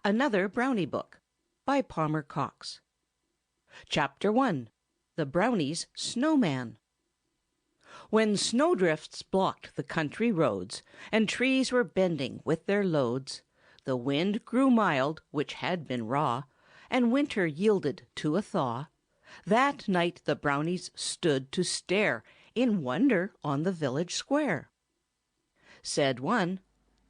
Another Brownie book by Palmer Cox. Chapter 1. The Brownies' Snowman. When snowdrifts blocked the country roads, and trees were bending with their loads, the wind grew mild, which had been raw, and winter yielded to a thaw. That night the Brownies stood to stare in wonder on the village square. Said one,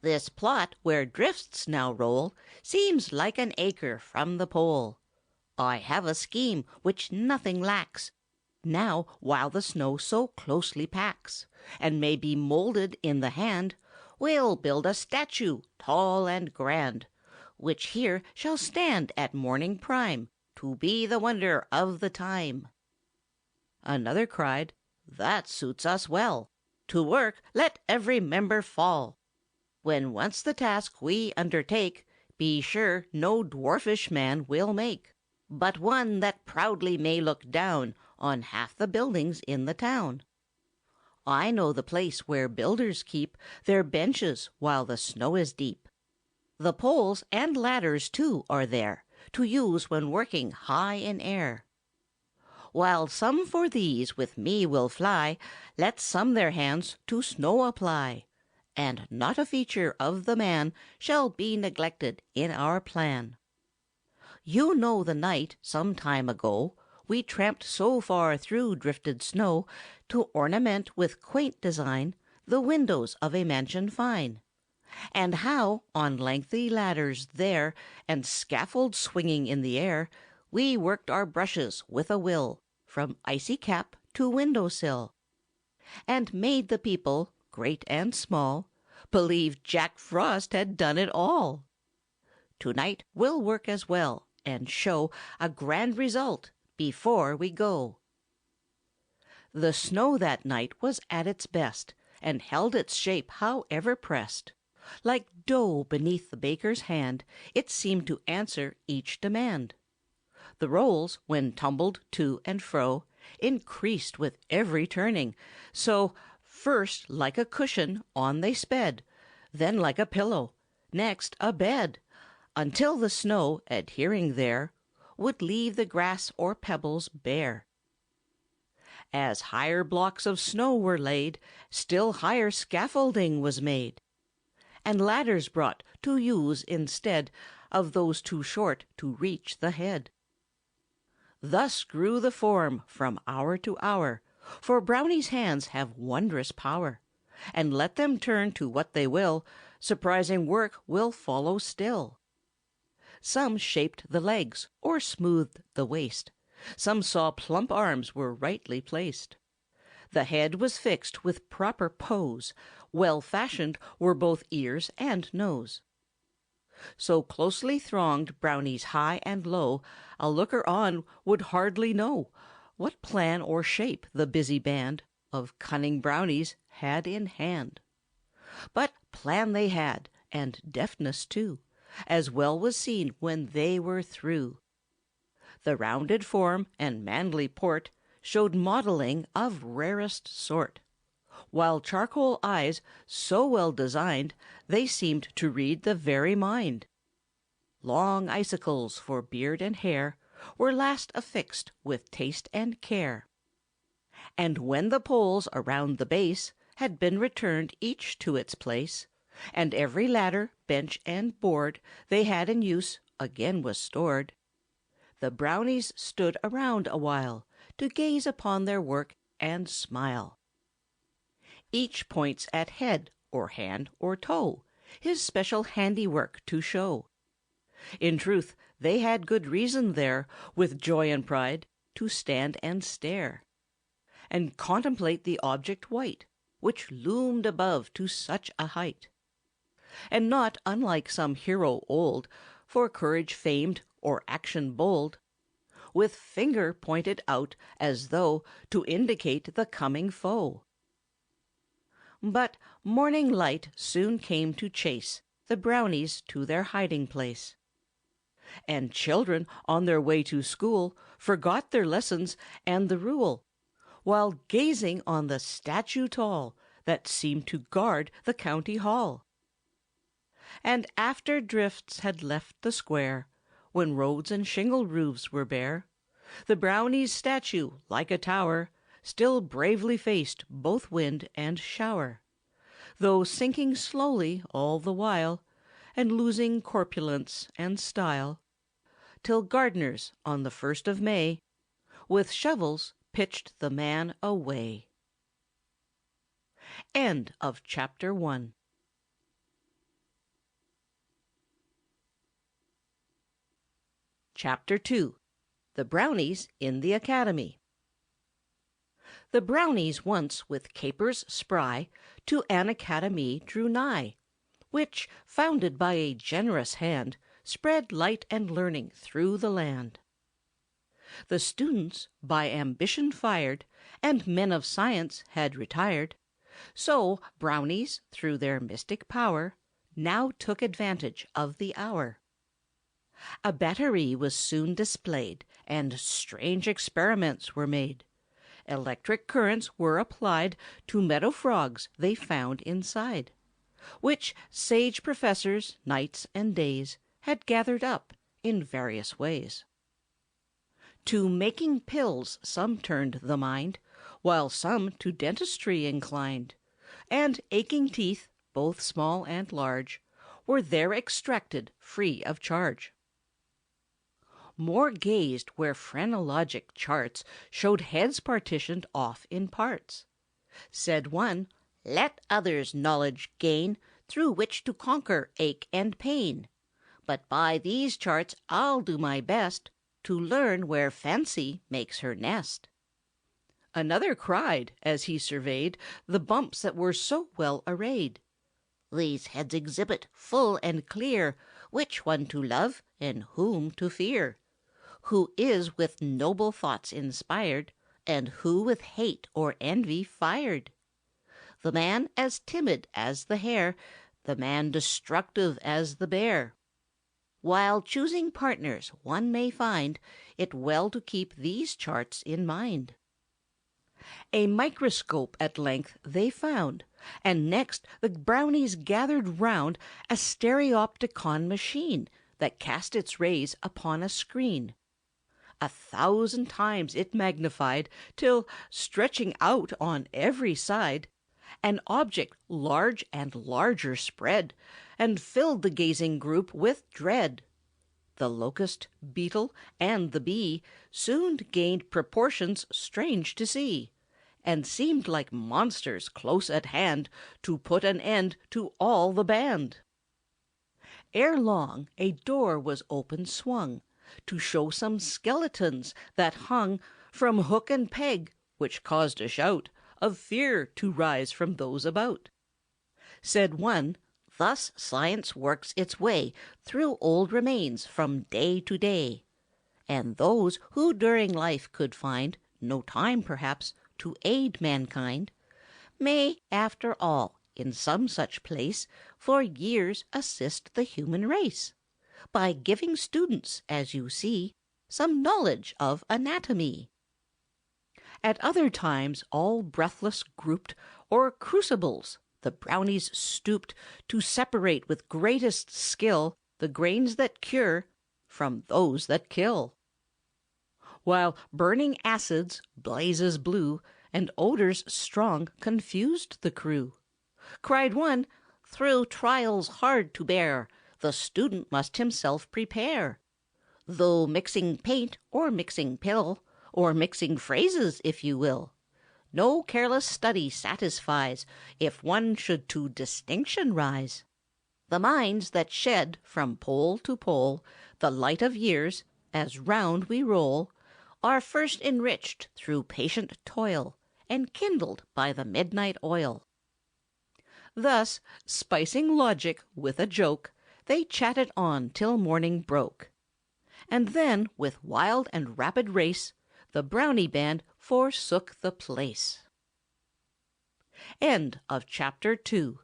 "This plot where drifts now roll seems like an acre from the pole. I have a scheme which nothing lacks, now while the snow so closely packs, and may be moulded in the hand. We'll build a statue tall and grand, which here shall stand at morning prime, to be the wonder of the time." Another cried, "That suits us well. To work let every member fall. When once the task we undertake, be sure no dwarfish man we'll make, but one that proudly may look down on half the buildings in the town. I know the place where builders keep their benches while the snow is deep. The poles and ladders, too, are there, to use when working high in air. While some for these with me will fly, let some their hands to snow apply, and not a feature of the man shall be neglected in our plan. You know the night, some time ago, we tramped so far through drifted snow to ornament with quaint design the windows of a mansion fine, and how, on lengthy ladders there, and scaffolds swinging in the air, we worked our brushes with a will, from icy cap to window sill, and made the people, great and small, believe Jack Frost had done it all. To-night we'll work as well, and show a grand result before we go." The snow that night was at its best, and held its shape however pressed. Like dough beneath the baker's hand, it seemed to answer each demand. The rolls, when tumbled to and fro, increased with every turning, so first like a cushion on they sped, then like a pillow, next a bed, until the snow, adhering there, would leave the grass or pebbles bare. As higher blocks of snow were laid, still higher scaffolding was made, and ladders brought to use instead of those too short to reach the head. Thus grew the form from hour to hour, for Brownie's hands have wondrous power, and let them turn to what they will, surprising work will follow still. Some shaped the legs, or smoothed the waist, some saw plump arms were rightly placed. The head was fixed with proper pose, well fashioned were both ears and nose. So closely thronged Brownies high and low, a looker on would hardly know what plan or shape the busy band of cunning Brownies had in hand. But plan they had, and deftness too, as well was seen when they were through. The rounded form and manly port showed modelling of rarest sort, while charcoal eyes, so well designed, they seemed to read the very mind. Long icicles for beard and hair were last affixed with taste and care. And when the poles around the base had been returned each to its place, and every ladder, bench, and board they had in use again was stored, the Brownies stood around a while to gaze upon their work and smile. Each points at head, or hand, or toe, his special handiwork to show. In truth, they had good reason there, with joy and pride, to stand and stare, and contemplate the object white, which loomed above to such a height. And not unlike some hero old, for courage famed or action bold, with finger pointed out as though to indicate the coming foe. But morning light soon came to chase the Brownies to their hiding place, and children on their way to school forgot their lessons and the rule, while gazing on the statue tall that seemed to guard the county hall. And after drifts had left the square, when roads and shingle roofs were bare, the Brownies' statue, like a tower, still bravely faced both wind and shower, though sinking slowly all the while, and losing corpulence and style, till gardeners, on the 1st of May, with shovels pitched the man away. End of chapter 1. Chapter 2. The Brownies in the Academy. The Brownies once with capers spry to an academy drew nigh, which, founded by a generous hand, spread light and learning through the land. The students, by ambition fired, and men of science had retired, so Brownies, through their mystic power, now took advantage of the hour. A battery was soon displayed, and strange experiments were made. Electric currents were applied to meadow frogs they found inside, which sage professors, nights and days, had gathered up in various ways. To making pills some turned the mind, while some to dentistry inclined, and aching teeth, both small and large, were there extracted free of charge. More gazed where phrenologic charts showed heads partitioned off in parts. Said one, "Let others knowledge gain, through which to conquer ache and pain. But by these charts I'll do my best to learn where fancy makes her nest." Another cried, as he surveyed the bumps that were so well arrayed, "These heads exhibit, full and clear, which one to love and whom to fear. Who is with noble thoughts inspired, and who with hate or envy fired. The man as timid as the hare, the man destructive as the bear. While choosing partners, one may find it well to keep these charts in mind." A microscope at length they found, and next the Brownies gathered round a stereopticon machine that cast its rays upon a screen. 1,000 times it magnified, till, stretching out on every side, an object large and larger spread, and filled the gazing group with dread. The locust, beetle, and the bee soon gained proportions strange to see, and seemed like monsters close at hand to put an end to all the band. Ere long a door was open swung, to show some skeletons that hung from hook and peg, which caused a shout of fear to rise from those about. Said one, "Thus science works its way through old remains from day to day, and those who during life could find no time, perhaps, to aid mankind, may, after all, in some such place, for years assist the human race, by giving students, as you see, some knowledge of anatomy." At other times, all breathless grouped, o'er crucibles, the Brownies stooped to separate with greatest skill the grains that cure from those that kill. While burning acids, blazes blue, and odors strong confused the crew. Cried one, "Through trials hard to bear, the student must himself prepare. Though mixing paint, or mixing pill, or mixing phrases, if you will, no careless study satisfies, if one should to distinction rise. The minds that shed, from pole to pole, the light of years, as round we roll, are first enriched through patient toil, and kindled by the midnight oil." Thus, spicing logic with a joke, they chatted on till morning broke. And then, with wild and rapid race, the Brownie band forsook the place. End of chapter 2.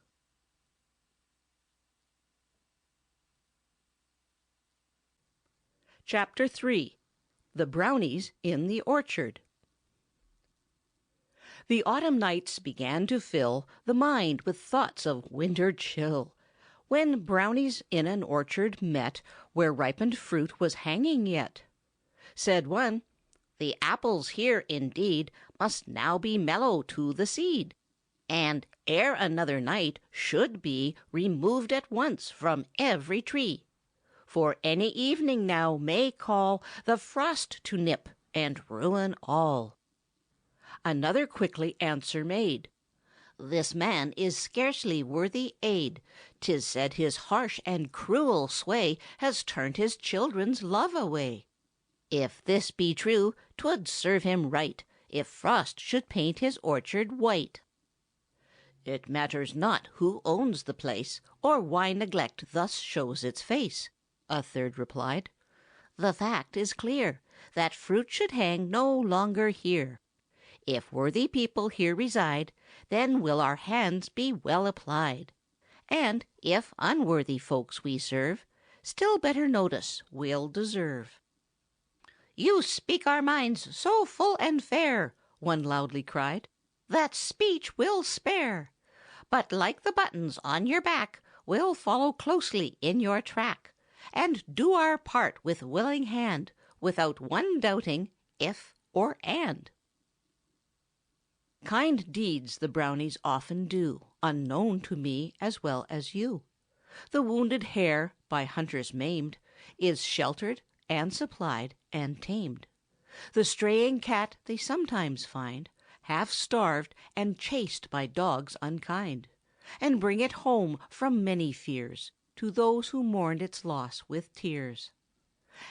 Chapter 3. The Brownies in the Orchard. The autumn nights began to fill the mind with thoughts of winter chill, When Brownies in an orchard met, where ripened fruit was hanging yet, said one, "The apples here, indeed, must now be mellow to the seed, and, ere another night, should be removed at once from every tree; for any evening now may call the frost to nip and ruin all." Another quickly answer made, "This man is scarcely worthy aid. 'Tis said his harsh and cruel sway has turned his children's love away. If this be true, 'twould serve him right if frost should paint his orchard white." "It matters not who owns the place, or why neglect thus shows its face," a third replied. "The fact is clear, that fruit should hang no longer here. If worthy people here reside, then will our hands be well applied. And if unworthy folks we serve, still better notice we'll deserve." "You speak our minds so full and fair," one loudly cried, "that speech we'll spare. But like the buttons on your back, we'll follow closely in your track, and do our part with willing hand, without one doubting if or and." Kind deeds the Brownies often do, unknown to me as well as you. The wounded hare, by hunters maimed, is sheltered and supplied and tamed. The straying cat they sometimes find, half starved and chased by dogs unkind, and bring it home from many fears to those who mourned its loss with tears.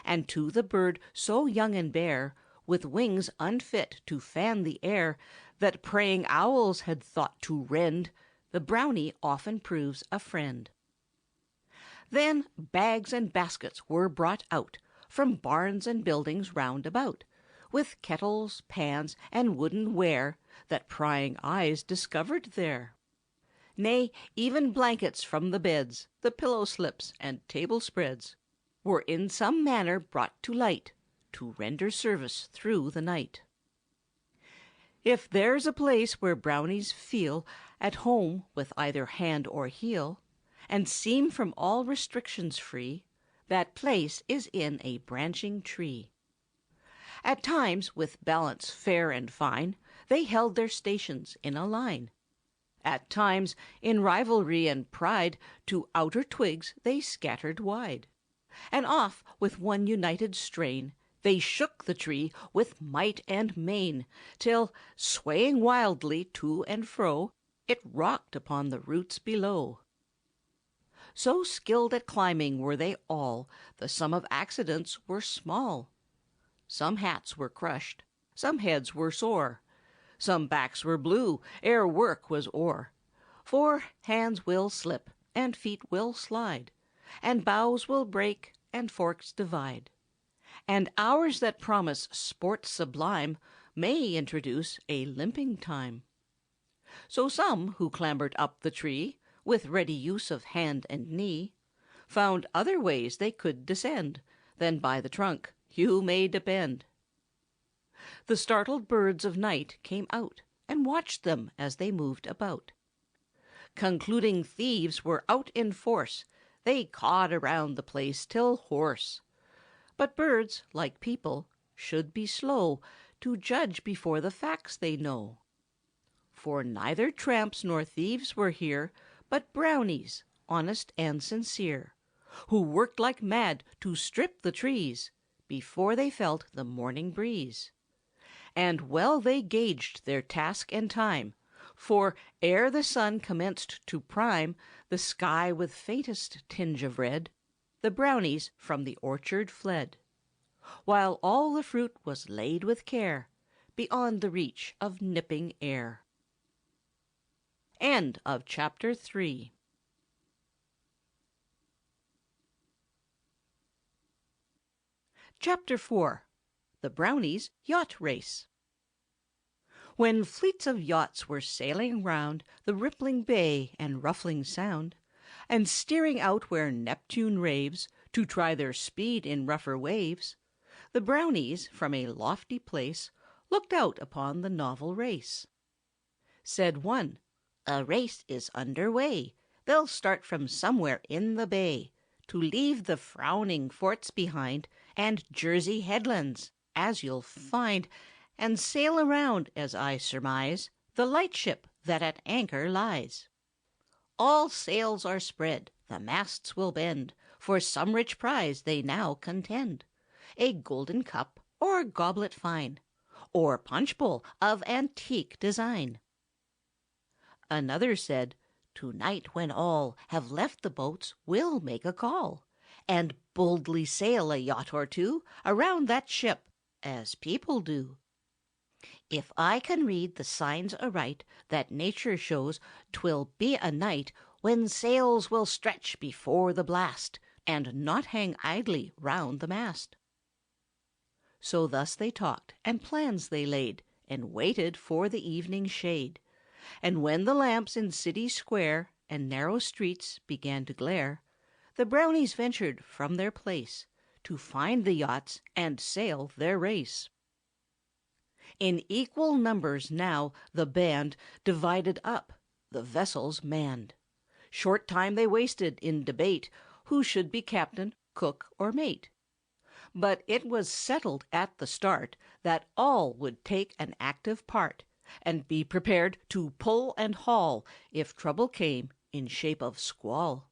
And to the bird so young and bare, with wings unfit to fan the air, that praying owls had thought to rend, the Brownie often proves a friend. Then bags and baskets were brought out from barns and buildings round about, with kettles, pans, and wooden ware that prying eyes discovered there. Nay, even blankets from the beds, the pillow slips, and table spreads, were in some manner brought to light, to render service through the night. If there's a place where Brownies feel at home with either hand or heel, and seem from all restrictions free, that place is in a branching tree. At times, with balance fair and fine, they held their stations in a line. At times, in rivalry and pride, to outer twigs they scattered wide. And off, with one united strain, they shook the tree with might and main, till, swaying wildly to and fro, it rocked upon the roots below. So skilled at climbing were they all, the sum of accidents were small. Some hats were crushed, some heads were sore, some backs were blue ere work was o'er. For hands will slip, and feet will slide, and boughs will break, and forks divide. And hours that promise sport sublime may introduce a limping time. So some who clambered up the tree, with ready use of hand and knee, found other ways they could descend than by the trunk, you may depend. The startled birds of night came out and watched them as they moved about. Concluding thieves were out in force, they cawed around the place till hoarse. But birds, like people, should be slow to judge before the facts they know. For neither tramps nor thieves were here, but Brownies, honest and sincere, who worked like mad to strip the trees before they felt the morning breeze. And well they gauged their task and time, for ere the sun commenced to prime the sky with faintest tinge of red, the Brownies from the orchard fled, while all the fruit was laid with care beyond the reach of nipping air. End of chapter 3. Chapter 4. The Brownies' Yacht Race. When fleets of yachts were sailing round the rippling bay and ruffling sound, and steering out where Neptune raves to try their speed in rougher waves, the Brownies from a lofty place looked out upon the novel race. Said one, "A race is under way. They'll start from somewhere in the bay, to leave the frowning forts behind, and Jersey headlands, as you'll find, and sail around, as I surmise, the lightship that at anchor lies. All sails are spread, the masts will bend, for some rich prize they now contend. A golden cup, or goblet fine, or punch bowl of antique design. Another said, "To-night, when all have left the boats, we'll make a call, and boldly sail a yacht or two around that ship, as people do. If I can read the signs aright that nature shows, 'twill be a night when sails will stretch before the blast, and not hang idly round the mast." So thus they talked, and plans they laid, and waited for the evening shade. And when the lamps in City Square and narrow streets began to glare, the Brownies ventured from their place to find the yachts and sail their race. In equal numbers now the band divided up, the vessels manned. Short time they wasted in debate who should be captain, cook, or mate. But it was settled at the start that all would take an active part, and be prepared to pull and haul if trouble came in shape of squall.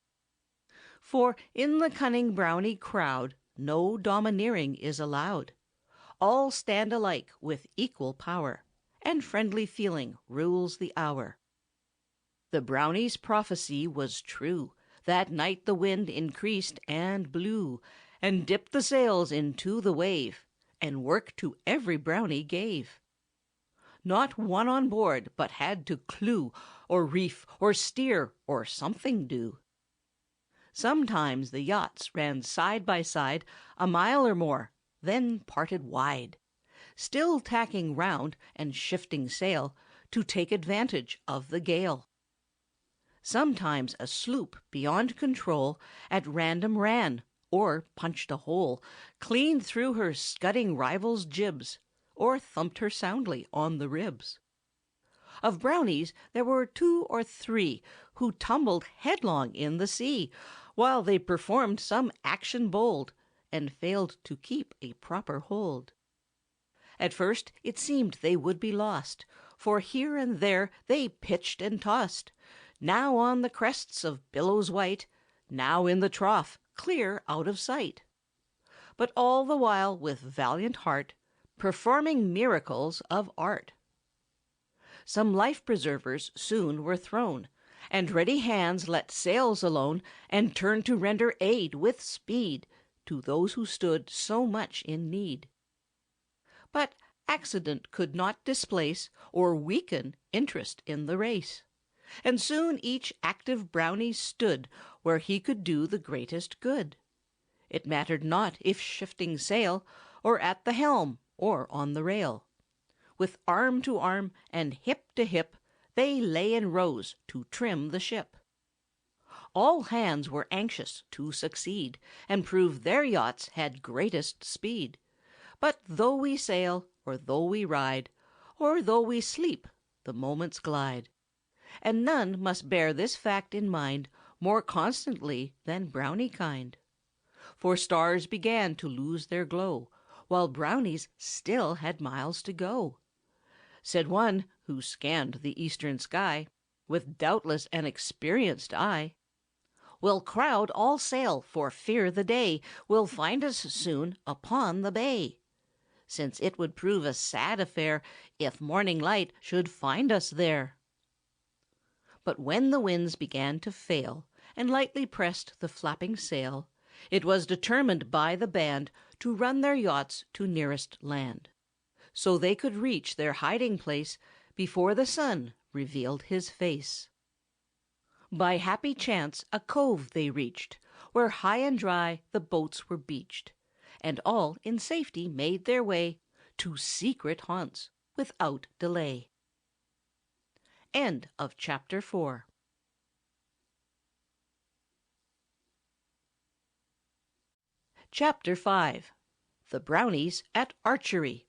For in the cunning Brownie crowd no domineering is allowed. All stand alike with equal power, and friendly feeling rules the hour. The Brownie's prophecy was true. That night the wind increased and blew, and dipped the sails into the wave, and work to every Brownie gave. Not one on board but had to clew, or reef, or steer, or something do. Sometimes the yachts ran side by side a mile or more, then parted wide, still tacking round and shifting sail to take advantage of the gale. Sometimes a sloop beyond control at random ran, or punched a hole clean through her scudding rival's jibs, or thumped her soundly on the ribs. Of Brownies there were 2 or 3 who tumbled headlong in the sea, while they performed some action bold, and failed to keep a proper hold. At first it seemed they would be lost, for here and there they pitched and tossed, now on the crests of billows white, now in the trough, clear out of sight. But all the while with valiant heart, performing miracles of art. Some life-preservers soon were thrown, and ready hands let sails alone, and turned to render aid with speed to those who stood so much in need. But accident could not displace or weaken interest in the race, and soon each active Brownie stood where he could do the greatest good. It mattered not if shifting sail, or at the helm, or on the rail. With arm to arm and hip to hip, they lay in rows to trim the ship. All hands were anxious to succeed, and prove their yachts had greatest speed. But though we sail, or though we ride, or though we sleep, the moments glide. And none must bear this fact in mind more constantly than Brownie kind. For stars began to lose their glow, while Brownies still had miles to go. Said one, who scanned the eastern sky, with doubtless an experienced eye, "We'll crowd all sail, for fear the day will find us soon upon the bay, since it would prove a sad affair if morning light should find us there." But when the winds began to fail, and lightly pressed the flapping sail, it was determined by the band to run their yachts to nearest land, so they could reach their hiding place before the sun revealed his face. By happy chance a cove they reached, where high and dry the boats were beached, and all in safety made their way to secret haunts without delay. End of chapter 4. Chapter 5. The Brownies at Archery.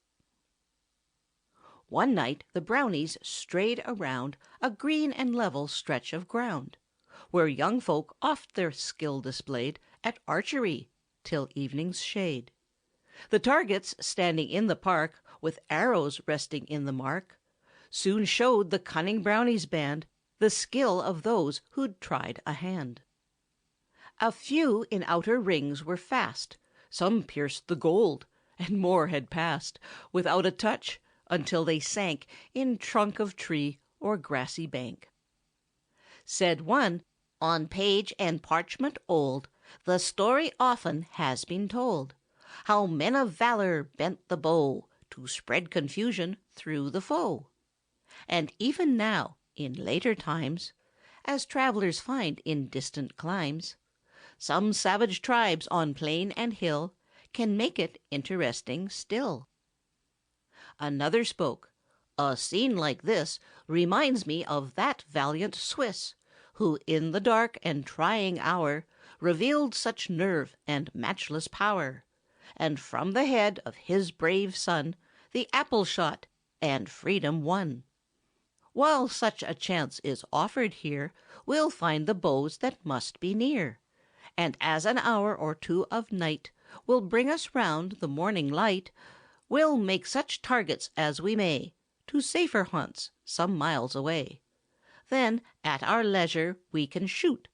One night the Brownies strayed around a green and level stretch of ground, where young folk oft their skill displayed at archery till evening's shade. The targets standing in the park, with arrows resting in the mark, soon showed the cunning Brownies' band the skill of those who'd tried a hand. A few in outer rings were fast, some pierced the gold, and more had passed without a touch until they sank in trunk of tree or grassy bank. Said one, "On page and parchment old the story often has been told, how men of valor bent the bow to spread confusion through the foe. And even now, in later times, as travelers find in distant climes, some savage tribes on plain and hill can make it interesting still." Another spoke, "A scene like this reminds me of that valiant Swiss, who in the dark and trying hour revealed such nerve and matchless power, and from the head of his brave son the apple shot and freedom won. While such a chance is offered here, we'll find the bows that must be near, and as an hour or two of night will bring us round the morning light, we'll make such targets as we may to safer haunts some miles away. Then at our leisure we can shoot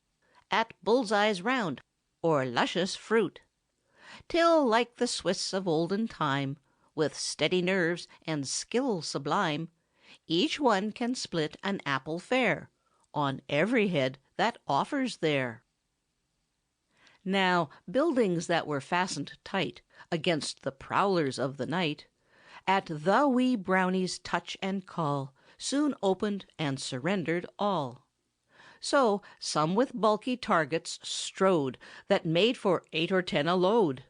at bull's-eyes round or luscious fruit, till like the Swiss of olden time, with steady nerves and skill sublime, each one can split an apple fair on every head that offers there." Now buildings that were fastened tight against the prowlers of the night, at the wee Brownies' touch and call, soon opened and surrendered all. So some with bulky targets strode that made for 8 or 10 a load,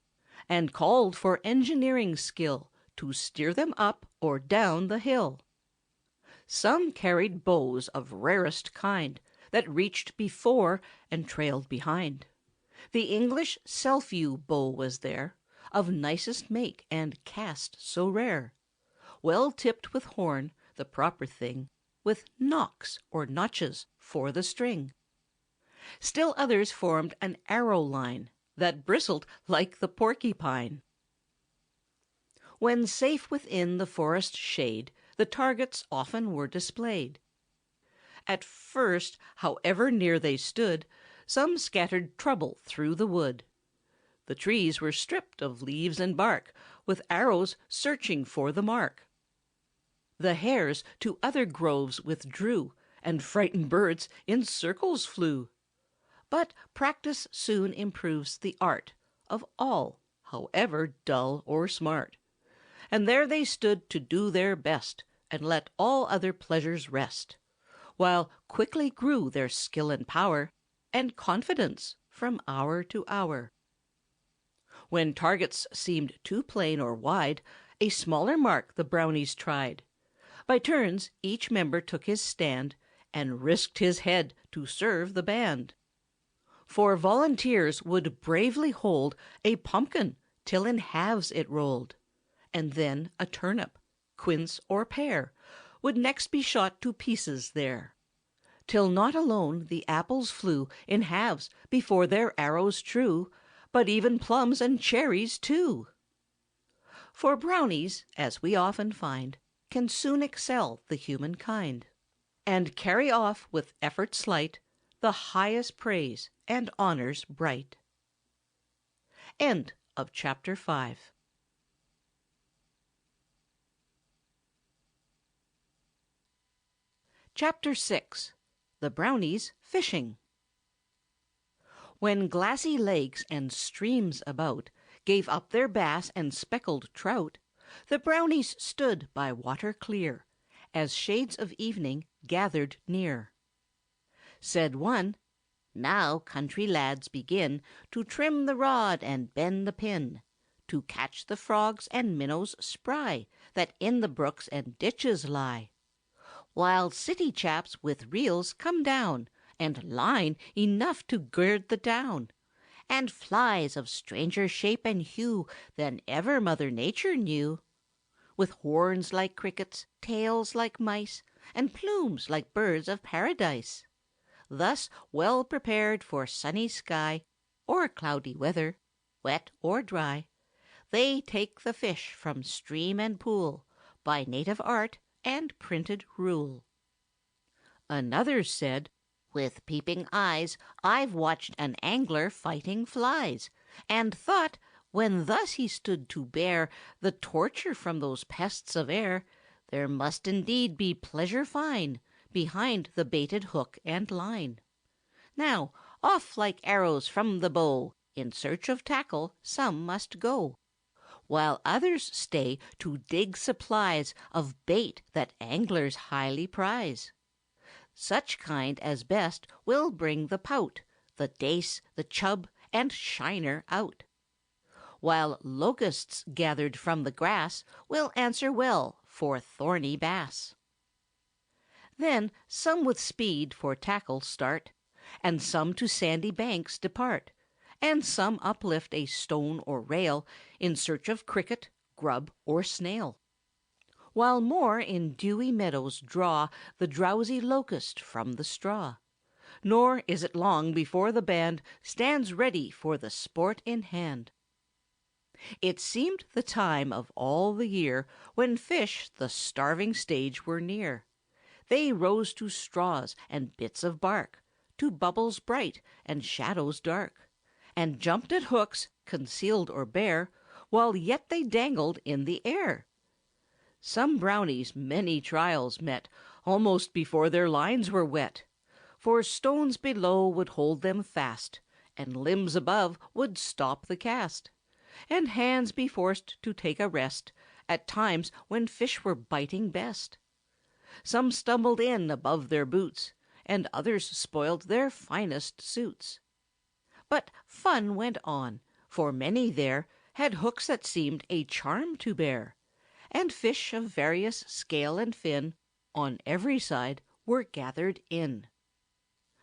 and called for engineering skill to steer them up or down the hill. Some carried bows of rarest kind that reached before and trailed behind. The English self-yew bow was there, of nicest make and cast so rare, well tipped with horn, the proper thing, with nocks or notches for the string. Still others formed an arrow line that bristled like the porcupine. When safe within the forest shade, the targets often were displayed. At first, however near they stood, some scattered trouble through the wood. The trees were stripped of leaves and bark, with arrows searching for the mark. The hares to other groves withdrew, and frightened birds in circles flew. But practice soon improves the art of all, however dull or smart. And there they stood to do their best, and let all other pleasures rest, while quickly grew their skill and power, and confidence from hour to hour. When targets seemed too plain or wide, a smaller mark the Brownies tried. By turns each member took his stand, and risked his head to serve the band. For volunteers would bravely hold a pumpkin till in halves it rolled, and then a turnip, quince, or pear would next be shot to pieces there, till not alone the apples flew in halves before their arrows true, but even plums and cherries too. For Brownies, as we often find, can soon excel the human kind, and carry off with effort slight the highest praise and honors bright. End of chapter 5. Chapter 6. The Brownies Fishing. When glassy lakes and streams about gave up their bass and speckled trout, the Brownies stood by water clear, as shades of evening gathered near. Said one, "Now, country lads, begin to trim the rod and bend the pin, to catch the frogs and minnows spry that in the brooks and ditches lie, while city chaps with reels come down, and line enough to gird the down, and flies of stranger shape and hue than ever Mother Nature knew, with horns like crickets, tails like mice, and plumes like birds of paradise. Thus well prepared for sunny sky or cloudy weather, wet or dry, they take the fish from stream and pool by native art and printed rule. Another said, "With peeping eyes I've watched an angler fighting flies, and thought, when thus he stood to bear the torture from those pests of air, there must indeed be pleasure fine behind the baited hook and line. Now, off like arrows from the bow, in search of tackle some must go, while others stay to dig supplies of bait that anglers highly prize. Such kind as best will bring the pout, the dace, the chub, and shiner out, while locusts gathered from the grass will answer well for thorny bass. Then some with speed for tackle start, and some to sandy banks depart, and some uplift a stone or rail in search of cricket, grub, or snail, while more in dewy meadows draw the drowsy locust from the straw. Nor is it long before the band stands ready for the sport in hand. It seemed the time of all the year when fish the starving stage were near. They rose to straws and bits of bark, to bubbles bright and shadows dark, and jumped at hooks, concealed or bare, while yet they dangled in the air. Some brownies many trials met almost before their lines were wet, for stones below would hold them fast, and limbs above would stop the cast, and hands be forced to take a rest at times when fish were biting best. Some stumbled in above their boots, and others spoiled their finest suits. But fun went on, for many there had hooks that seemed a charm to bear, and fish of various scale and fin on every side were gathered in.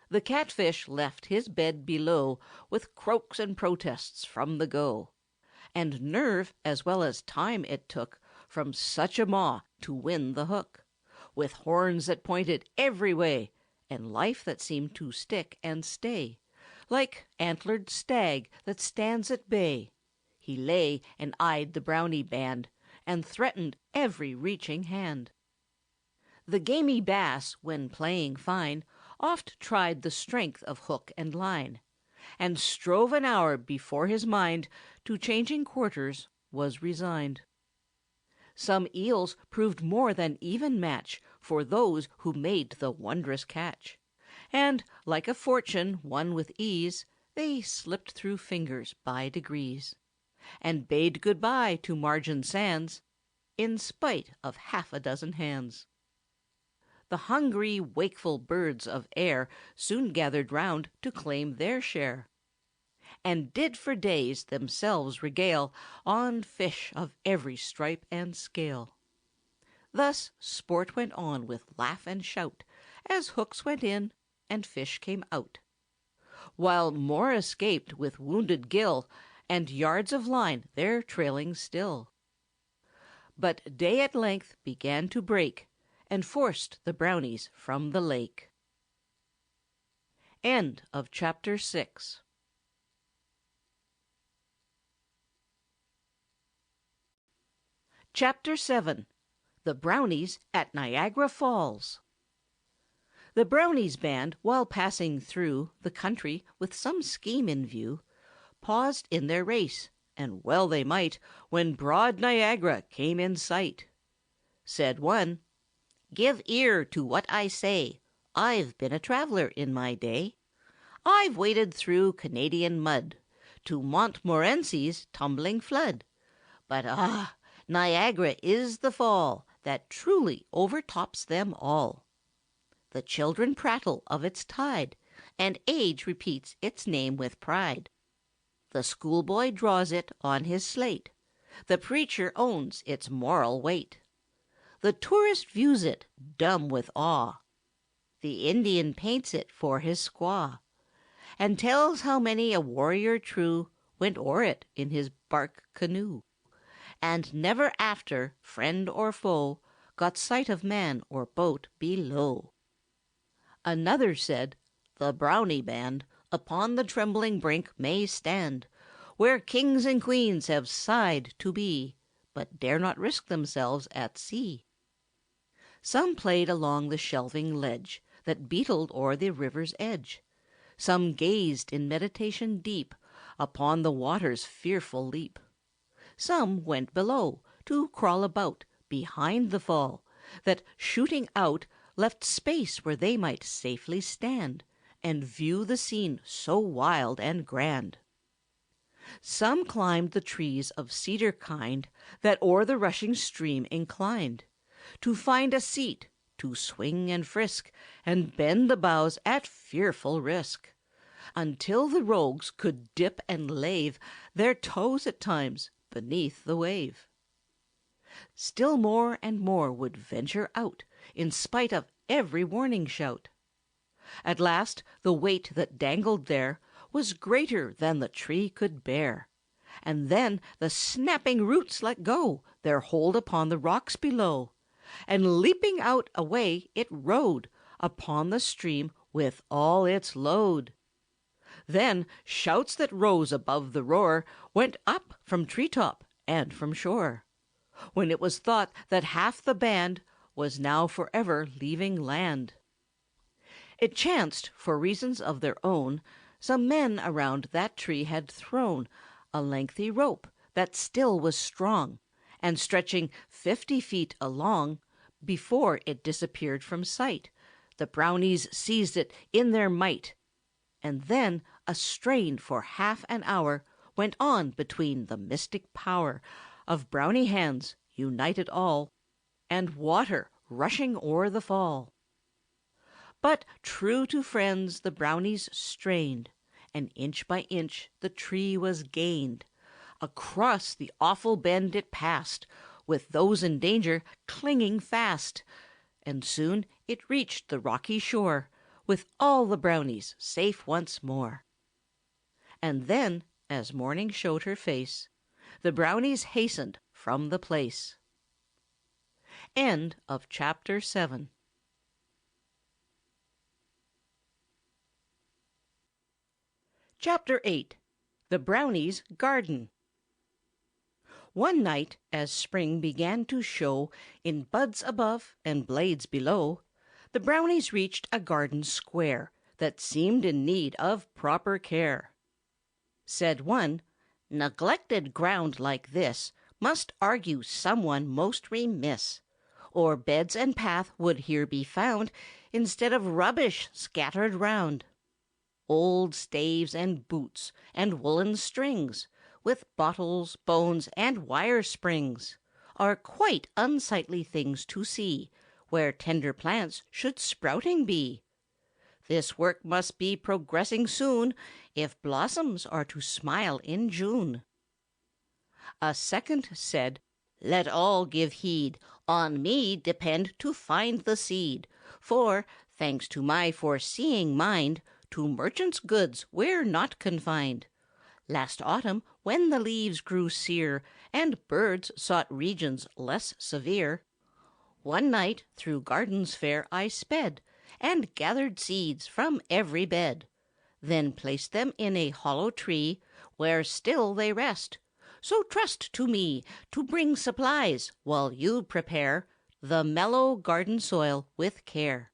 The catfish left his bed below with croaks and protests from the go, and nerve as well as time it took from such a maw to win the hook, with horns that pointed every way, and life that seemed to stick and stay, like antlered stag that stands at bay. He lay and eyed the Brownie band, and threatened every reaching hand. The gamy bass, when playing fine, oft tried the strength of hook and line, and strove an hour before his mind to changing quarters was resigned. Some eels proved more than even match for those who made the wondrous catch, and, like a fortune won with ease, they slipped through fingers by degrees, and bade good-bye to margin sands, in spite of half a dozen hands. The hungry, wakeful birds of air soon gathered round to claim their share, and did for days themselves regale on fish of every stripe and scale. Thus sport went on with laugh and shout, as hooks went in and fish came out, while more escaped with wounded gill, and yards of line there trailing still. But day at length began to break, and forced the Brownies from the lake. End of chapter 6. Chapter 7. The Brownies at Niagara Falls. The Brownies band, while passing through the country with some scheme in view, paused in their race, and well they might, when broad Niagara came in sight. Said one, "Give ear to what I say. I've been a traveller in my day. I've waded through Canadian mud to Montmorency's tumbling flood. But Niagara is the fall that truly overtops them all. The children prattle of its tide, and age repeats its name with pride. The schoolboy draws it on his slate. The preacher owns its moral weight. The tourist views it, dumb with awe. The Indian paints it for his squaw, and tells how many a warrior true went o'er it in his bark canoe, and never after, friend or foe, got sight of man or boat below." Another said, the Brownie band, upon the trembling brink may stand, where kings and queens have sighed to be, but dare not risk themselves at sea. Some played along the shelving ledge that beetled o'er the river's edge. Some gazed in meditation deep upon the water's fearful leap. Some went below to crawl about behind the fall, that, shooting out, left space where they might safely stand and view the scene so wild and grand. Some climbed the trees of cedar kind that o'er the rushing stream inclined, to find a seat, to swing and frisk, and bend the boughs at fearful risk, until the rogues could dip and lave their toes at times beneath the wave. Still more and more would venture out, in spite of every warning shout. At last the weight that dangled there was greater than the tree could bear, and then the snapping roots let go their hold upon the rocks below, and leaping out away it rode upon the stream with all its load. Then shouts that rose above the roar went up from tree top and from shore, when it was thought that half the band was now forever leaving land. It chanced, for reasons of their own, some men around that tree had thrown a lengthy rope that still was strong, and stretching 50 feet along, before it disappeared from sight, the Brownies seized it in their might, and then a strain for half an hour went on between the mystic power of Brownie hands, united all, and water rushing o'er the fall. But true to friends the Brownies strained, and inch by inch the tree was gained. Across the awful bend it passed, with those in danger clinging fast, and soon it reached the rocky shore, with all the Brownies safe once more. And then, as morning showed her face, the Brownies hastened from the place. End of chapter 7. Chapter 8. The Brownies' Garden. One night, as spring began to show in buds above and blades below, the Brownies reached a garden square that seemed in need of proper care. Said one, "Neglected ground like this must argue someone most remiss, or beds and path would here be found instead of rubbish scattered round. Old staves and boots and woolen strings, with bottles, bones, and wire springs, are quite unsightly things to see where tender plants should sprouting be. This work must be progressing soon if blossoms are to smile in June." A second said, "Let all give heed, on me depend to find the seed, for, thanks to my foreseeing mind, to merchants' goods we're not confined. Last autumn, when the leaves grew sere, and birds sought regions less severe, one night through gardens fair I sped, and gathered seeds from every bed, then placed them in a hollow tree, where still they rest. So trust to me to bring supplies, while you prepare the mellow garden soil with care."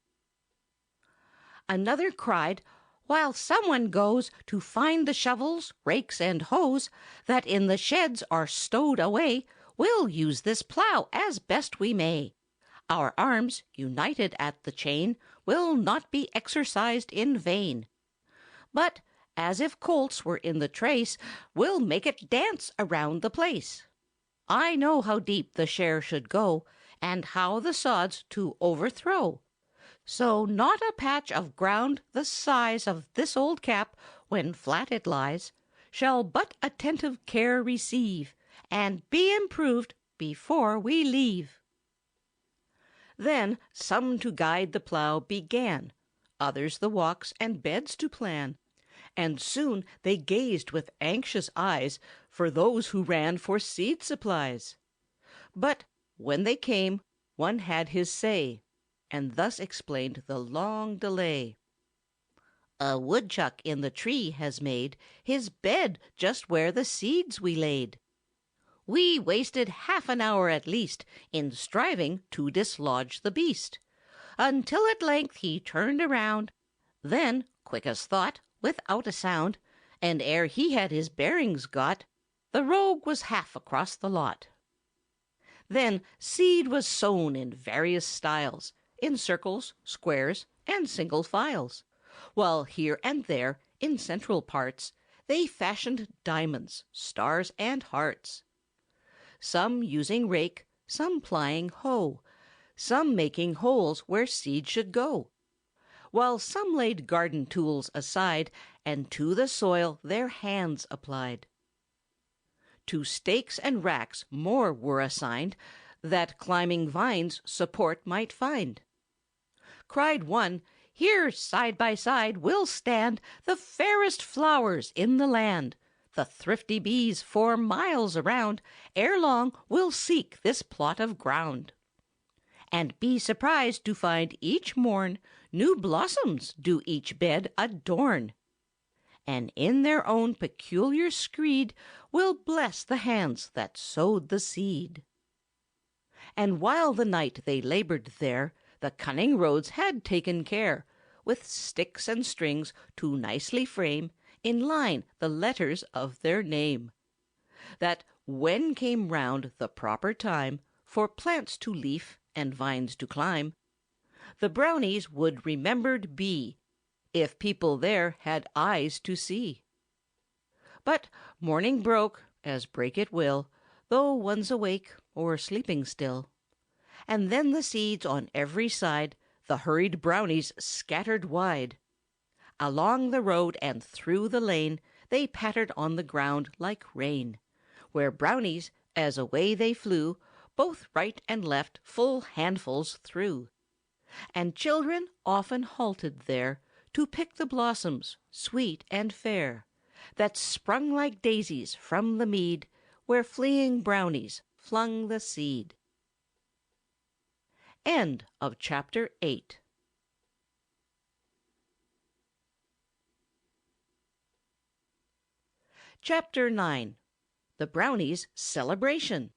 Another cried, "While someone goes to find the shovels, rakes, and hoes that in the sheds are stowed away, we'll use this plough as best we may. Our arms, united at the chain, will not be exercised in vain. But, as if colts were in the trace, we'll make it dance around the place. I know how deep the share should go, and how the sods to overthrow. So not a patch of ground the size of this old cap, when flat it lies, shall but attentive care receive, and be improved before we leave." Then some to guide the plough began, others the walks and beds to plan, and soon they gazed with anxious eyes for those who ran for seed supplies. But when they came, one had his say, and thus explained the long delay. A woodchuck in the tree has made his bed just where the seeds we laid. We wasted half an hour at least in striving to dislodge the beast, until at length he turned around. Then, quick as thought, without a sound, and ere he had his bearings got, the rogue was half across the lot. Then seed was sown in various styles, in circles, squares, and single files, while here and there, in central parts, they fashioned diamonds, stars, and hearts. Some using rake, some plying hoe, some making holes where seed should go, while some laid garden tools aside and to the soil their hands applied. To stakes and racks more were assigned, that climbing vines support might find. Cried one, "Here side by side will stand the fairest flowers in the land. The thrifty bees for miles around ere long will seek this plot of ground, and be surprised to find each morn new blossoms do each bed adorn, and in their own peculiar screed will bless the hands that sowed the seed." And while the night they labored there, the cunning rogues had taken care, with sticks and strings, to nicely frame in line the letters of their name, that when came round the proper time for plants to leaf and vines to climb, the Brownies would remembered be, if people there had eyes to see. But morning broke, as break it will, though one's awake or sleeping still, and then the seeds on every side the hurried Brownies scattered wide. Along the road and through the lane they pattered on the ground like rain, where Brownies, as away they flew, both right and left full handfuls threw. And children often halted there to pick the blossoms, sweet and fair, that sprung like daisies from the mead where fleeing Brownies flung the seed. End of chapter 8. Chapter 9. The Brownies' Celebration.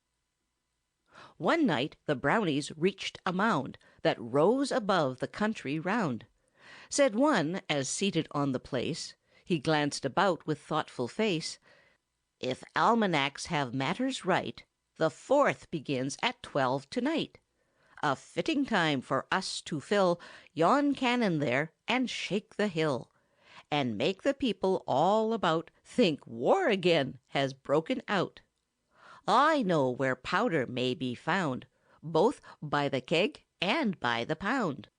One night the Brownies reached a mound that rose above the country round. Said one, as seated on the place, he glanced about with thoughtful face, "If almanacs have matters right, the 4th begins at 12 to-night. A fitting time for us to fill yon cannon there and shake the hill, and make the people all about think war again has broken out. I know where powder may be found, both by the keg and by the pound.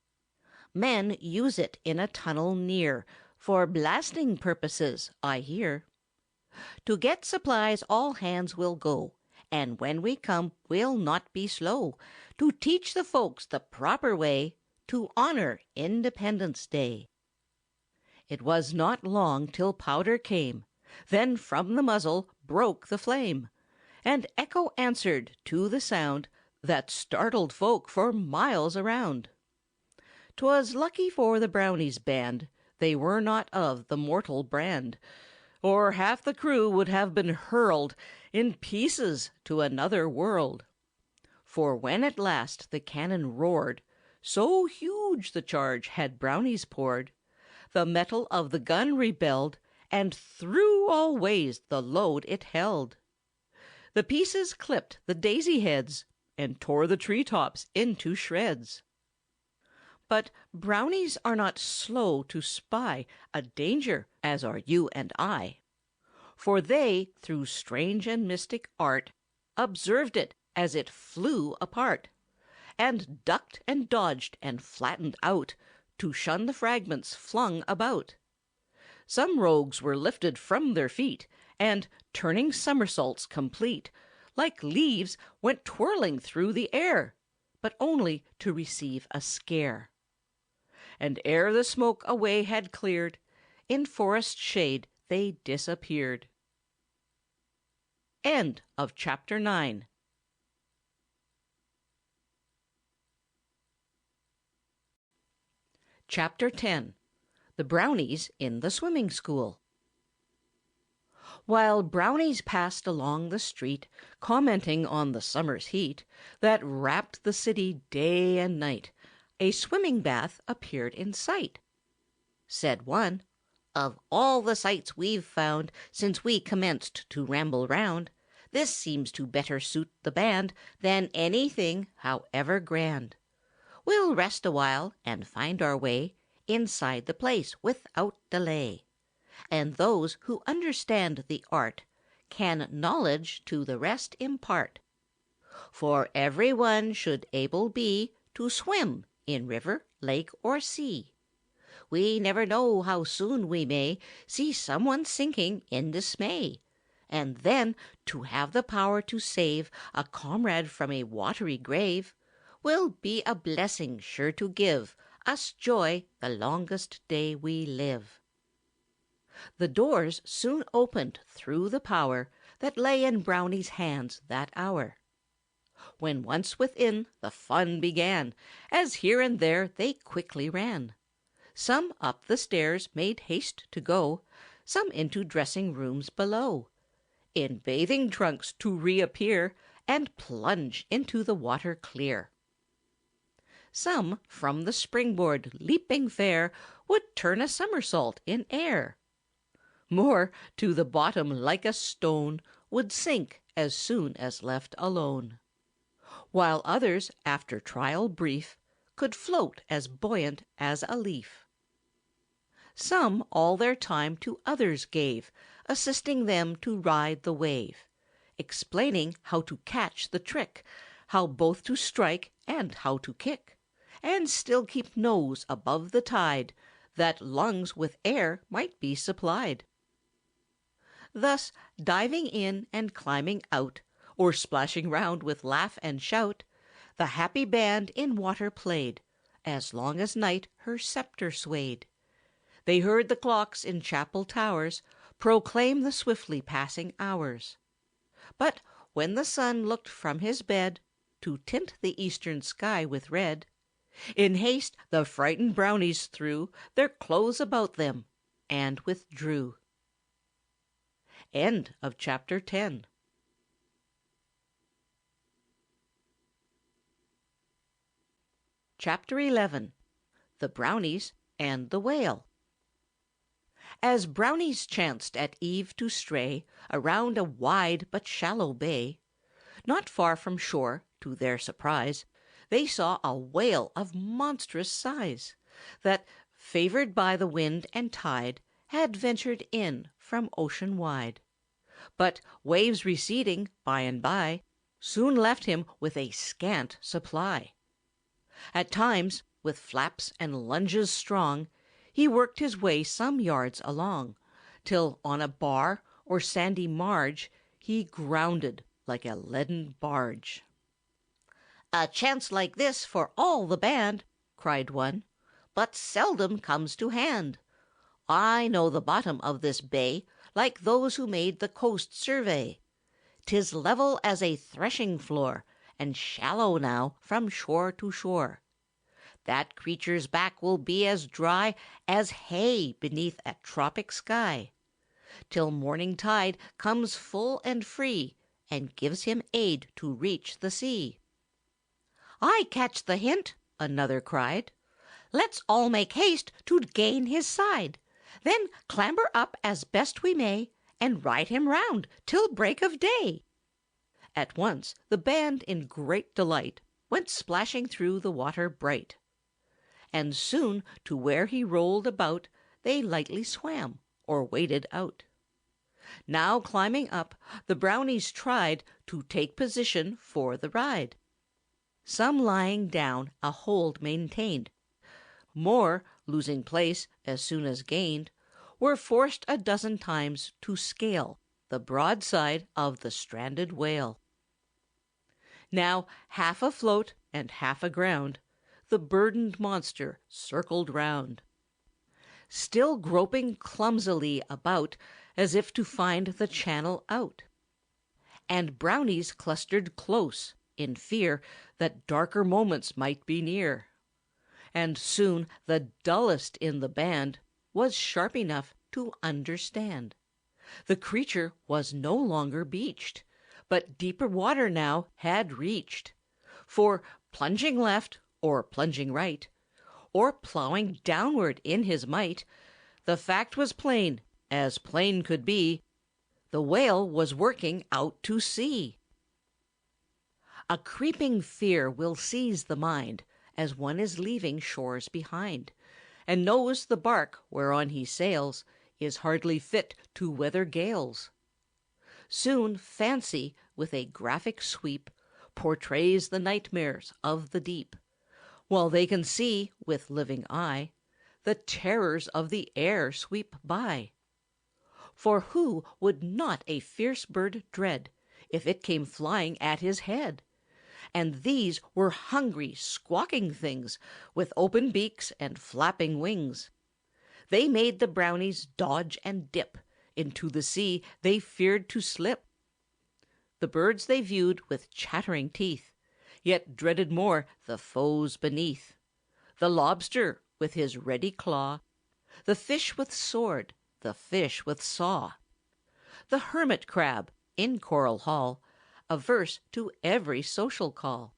Men use it in a tunnel near, for blasting purposes, I hear. To get supplies all hands will go, and when we come we'll not be slow to teach the folks the proper way to honor Independence Day." It was not long till powder came, then from the muzzle broke the flame, and echo answered to the sound that startled folk for miles around. 'Twas lucky for the Brownies' band they were not of the mortal brand, or half the crew would have been hurled in pieces to another world. For when at last the cannon roared, so huge the charge had Brownies poured, the metal of the gun rebelled, and threw all ways the load it held. The pieces clipped the daisy heads, and tore the tree tops into shreds. But Brownies are not slow to spy a danger, as are you and I. For they, through strange and mystic art, observed it as it flew apart, and ducked and dodged and flattened out to shun the fragments flung about. Some rogues were lifted from their feet, and, turning somersaults complete, like leaves went twirling through the air, but only to receive a scare. And ere the smoke away had cleared, in forest shade they disappeared. End of chapter 9. Chapter 10. The Brownies in the Swimming School. While Brownies passed along the street, commenting on the summer's heat that wrapped the city day and night, a swimming bath appeared in sight. Said one, "Of all the sights we've found since we commenced to ramble round, this seems to better suit the band than anything, however grand. We'll rest awhile and find our way inside the place without delay. And those who understand the art can knowledge to the rest impart. For every one should able be to swim in river, lake, or sea. We never know how soon we may see someone sinking in dismay, and then to have the power to save a comrade from a watery grave will be a blessing sure to give us joy the longest day we live." The doors soon opened through the power that lay in Brownie's hands that hour. When once within, the fun began, as here and there they quickly ran. Some up the stairs made haste to go, some into dressing rooms below, in bathing trunks to reappear and plunge into the water clear. Some from the springboard leaping fair would turn a somersault in air. More to the bottom like a stone would sink as soon as left alone. While others, after trial brief, could float as buoyant as a leaf. Some all their time to others gave, assisting them to ride the wave, explaining how to catch the trick, how both to strike and how to kick, and still keep nose above the tide, that lungs with air might be supplied. Thus, diving in and climbing out, or splashing round with laugh and shout, the happy band in water played, as long as night her sceptre swayed. They heard the clocks in chapel towers proclaim the swiftly passing hours. But when the sun looked from his bed to tint the eastern sky with red, in haste the frightened Brownies threw their clothes about them and withdrew. End of chapter 10. Chapter 11. The Brownies and the Whale. As Brownies chanced at eve to stray around a wide but shallow bay, not far from shore, to their surprise, they saw a whale of monstrous size, that, favored by the wind and tide, had ventured in from ocean wide. But waves receding by and by soon left him with a scant supply. At times, with flaps and lunges strong, he worked his way some yards along, till on a bar or sandy marge he grounded like a leaden barge. "A chance like this for all the band," cried one, "but seldom comes to hand. I know the bottom of this bay like those who made the coast survey. 'Tis level as a threshing floor, and shallow now from shore to shore. That creature's back will be as dry as hay beneath a tropic sky, till morning tide comes full and free, and gives him aid to reach the sea." "I catch the hint," another cried. "Let's all make haste to gain his side. Then clamber up as best we may, and ride him round till break of day." At once the band in great delight went splashing through the water bright. And soon to where he rolled about they lightly swam, or waded out. Now climbing up, the Brownies tried to take position for the ride. Some lying down a hold maintained. More, losing place as soon as gained, were forced a dozen times to scale the broad side of the stranded whale. Now, half afloat and half aground, the burdened monster circled round, still groping clumsily about as if to find the channel out. And Brownies clustered close, in fear that darker moments might be near. And soon the dullest in the band was sharp enough to understand. The creature was no longer beached, but deeper water now had reached. For plunging left or plunging right, or plowing downward in his might, the fact was plain, as plain could be, the whale was working out to sea. A creeping fear will seize the mind as one is leaving shores behind, and knows the bark whereon he sails is hardly fit to weather gales. Soon fancy, with a graphic sweep, portrays the nightmares of the deep, while they can see, with living eye, the terrors of the air sweep by. For who would not a fierce bird dread if it came flying at his head? And these were hungry, squawking things, with open beaks and flapping wings. They made the Brownies dodge and dip. Into the sea they feared to slip. The birds they viewed with chattering teeth, yet dreaded more the foes beneath. The lobster with his ready claw, the fish with sword, the fish with saw. The hermit crab, in coral hall, averse to every social call.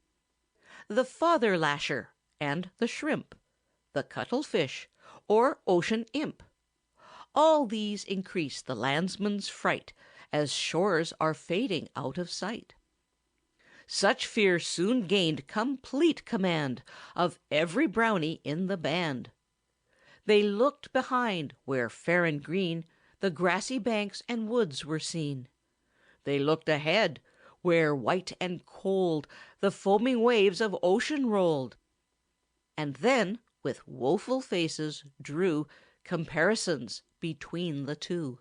The father lasher and the shrimp, the cuttlefish or ocean imp. All these increase the landsman's fright as shores are fading out of sight. Such fear soon gained complete command of every Brownie in the band. They looked behind, where fair and green the grassy banks and woods were seen. They looked ahead, where white and cold the foaming waves of ocean rolled. And then, with woeful faces, drew comparisons between the two.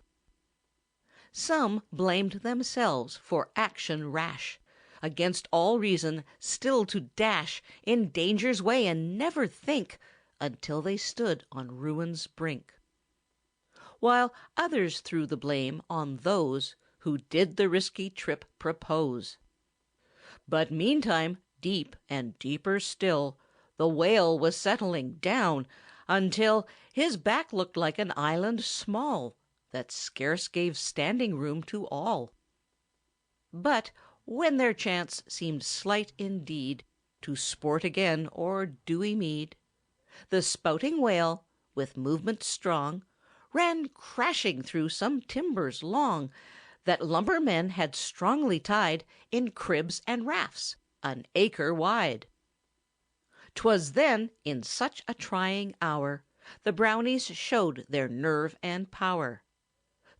Some blamed themselves for action rash, against all reason still to dash in danger's way and never think until they stood on ruin's brink. While others threw the blame on those who did the risky trip propose. But meantime, deep and deeper still, the whale was settling down until his back looked like an island small that scarce gave standing room to all. But when their chance seemed slight indeed to sport again o'er dewy mead, the spouting whale, with movement strong, ran crashing through some timbers long that lumbermen had strongly tied in cribs and rafts an acre wide. 'Twas then, in such a trying hour, the Brownies showed their nerve and power.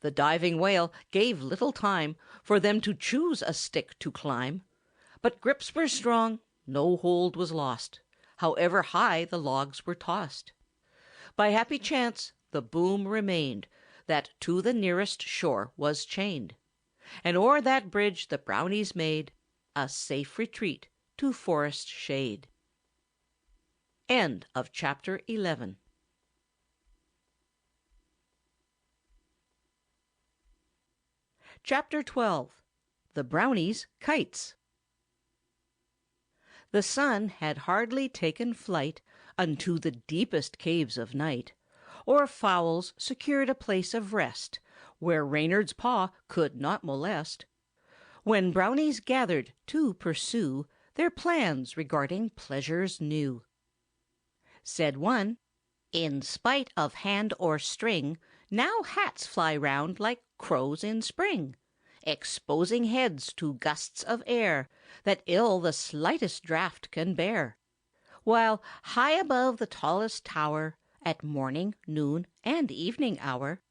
The diving whale gave little time for them to choose a stick to climb, but grips were strong, no hold was lost, however high the logs were tossed. By happy chance the boom remained that to the nearest shore was chained, and o'er that bridge the Brownies made a safe retreat to forest shade. End of chapter 11. Chapter 12. The Brownies' Kites. The sun had hardly taken flight unto the deepest caves of night, or fowls secured a place of rest where Reynard's paw could not molest, when Brownies gathered to pursue their plans regarding pleasures new. Said one, "In spite of hand or string, now hats fly round like crows in spring, exposing heads to gusts of air that ill the slightest draught can bear, while high above the tallest tower, at morning, noon, and evening hour,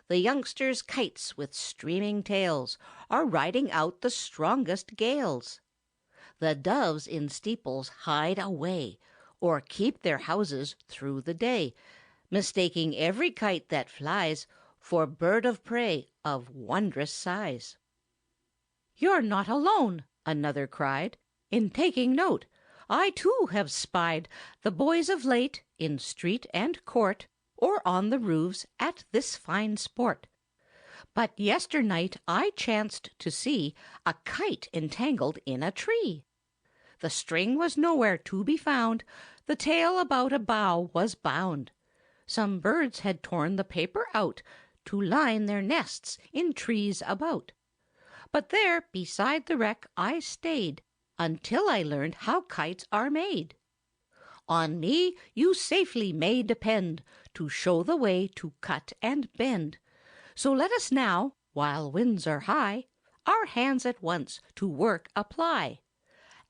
the youngsters' kites with streaming tails are riding out the strongest gales. The doves in steeples hide away, or keep their houses through the day, mistaking every kite that flies for bird of prey of wondrous size." "You're not alone," another cried, "in taking note. I too have spied the boys of late in street and court, or on the roofs at this fine sport. But yesternight I chanced to see a kite entangled in a tree. The string was nowhere to be found, the tail about a bough was bound. Some birds had torn the paper out to line their nests in trees about. But there beside the wreck I stayed until I learned how kites are made. On me you safely may depend to show the way to cut and bend. So let us now, while winds are high, our hands at once to work apply.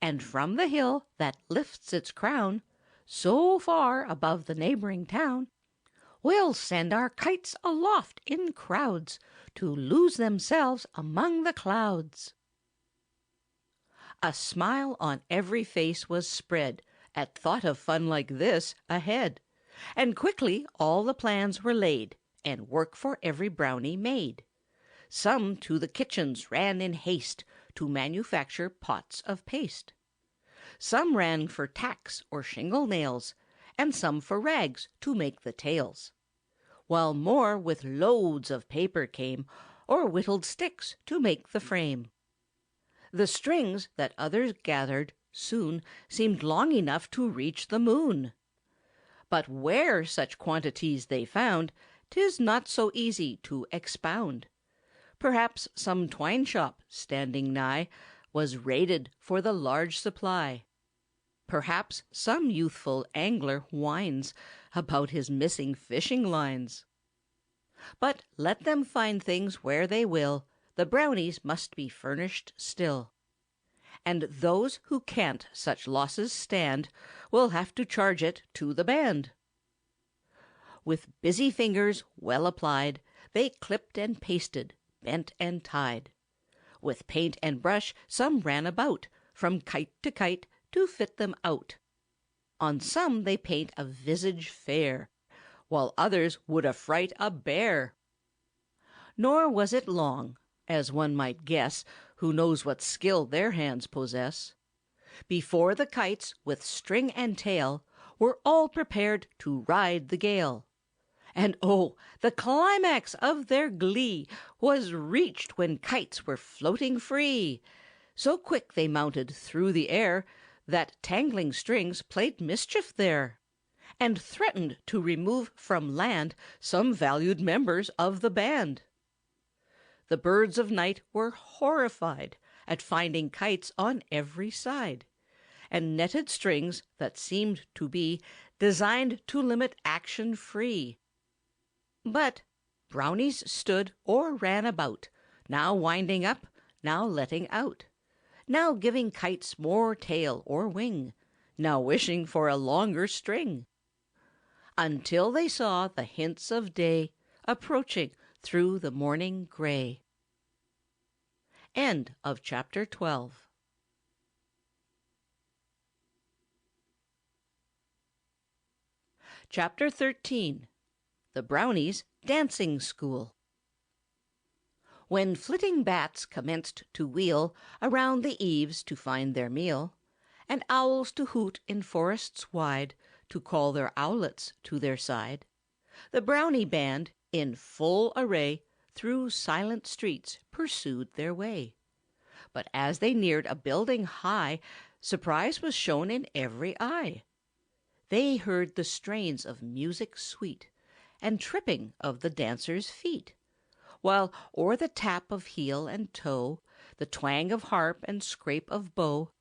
And from the hill that lifts its crown so far above the neighboring town, we'll send our kites aloft in crowds to lose themselves among the clouds. A smile on every face was spread at thought of fun like this ahead, and quickly all the plans were laid, and work for every Brownie made. Some to the kitchens ran in haste to manufacture pots of paste. Some ran for tacks or shingle nails, and some for rags to make the tails, while more with loads of paper came, or whittled sticks to make the frame. The strings that others gathered soon seemed long enough to reach the moon. But where such quantities they found, 'tis not so easy to expound. Perhaps some twine shop, standing nigh, was raided for the large supply. Perhaps some youthful angler whines about his missing fishing lines. But let them find things where they will, the Brownies must be furnished still. And those who can't such losses stand will have to charge it to the band. With busy fingers well applied, they clipped and pasted, bent and tied. With paint and brush some ran about, from kite to kite, to fit them out. On some they paint a visage fair, while others would affright a bear. Nor was it long, as one might guess who knows what skill their hands possess, before the kites, with string and tail, were all prepared to ride the gale. And oh, the climax of their glee was reached when kites were floating free. So quick they mounted through the air that tangling strings played mischief there, and threatened to remove from land some valued members of the band. The birds of night were horrified at finding kites on every side, and netted strings that seemed to be designed to limit action free. But Brownies stood or ran about, now winding up, now letting out, now giving kites more tail or wing, now wishing for a longer string, until they saw the hints of day approaching through the morning gray. End of chapter 12. Chapter 13. The Brownies' Dancing School. When flitting bats commenced to wheel around the eaves to find their meal, and owls to hoot in forests wide to call their owlets to their side, the Brownie band, in full array, through silent streets pursued their way. But as they neared a building high, surprise was shown in every eye. They heard the strains of music sweet, and tripping of the dancers' feet, while o'er the tap of heel and toe, the twang of harp and scrape of bow,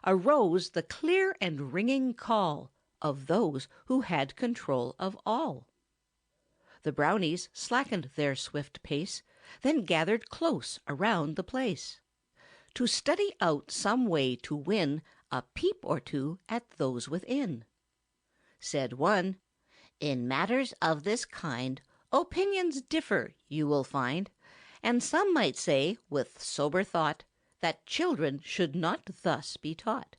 arose the clear and ringing call of those who had control of all. The Brownies slackened their swift pace, then gathered close around the place, to study out some way to win a peep or two at those within. Said one, "In matters of this kind, opinions differ, you will find, and some might say, with sober thought, that children should not thus be taught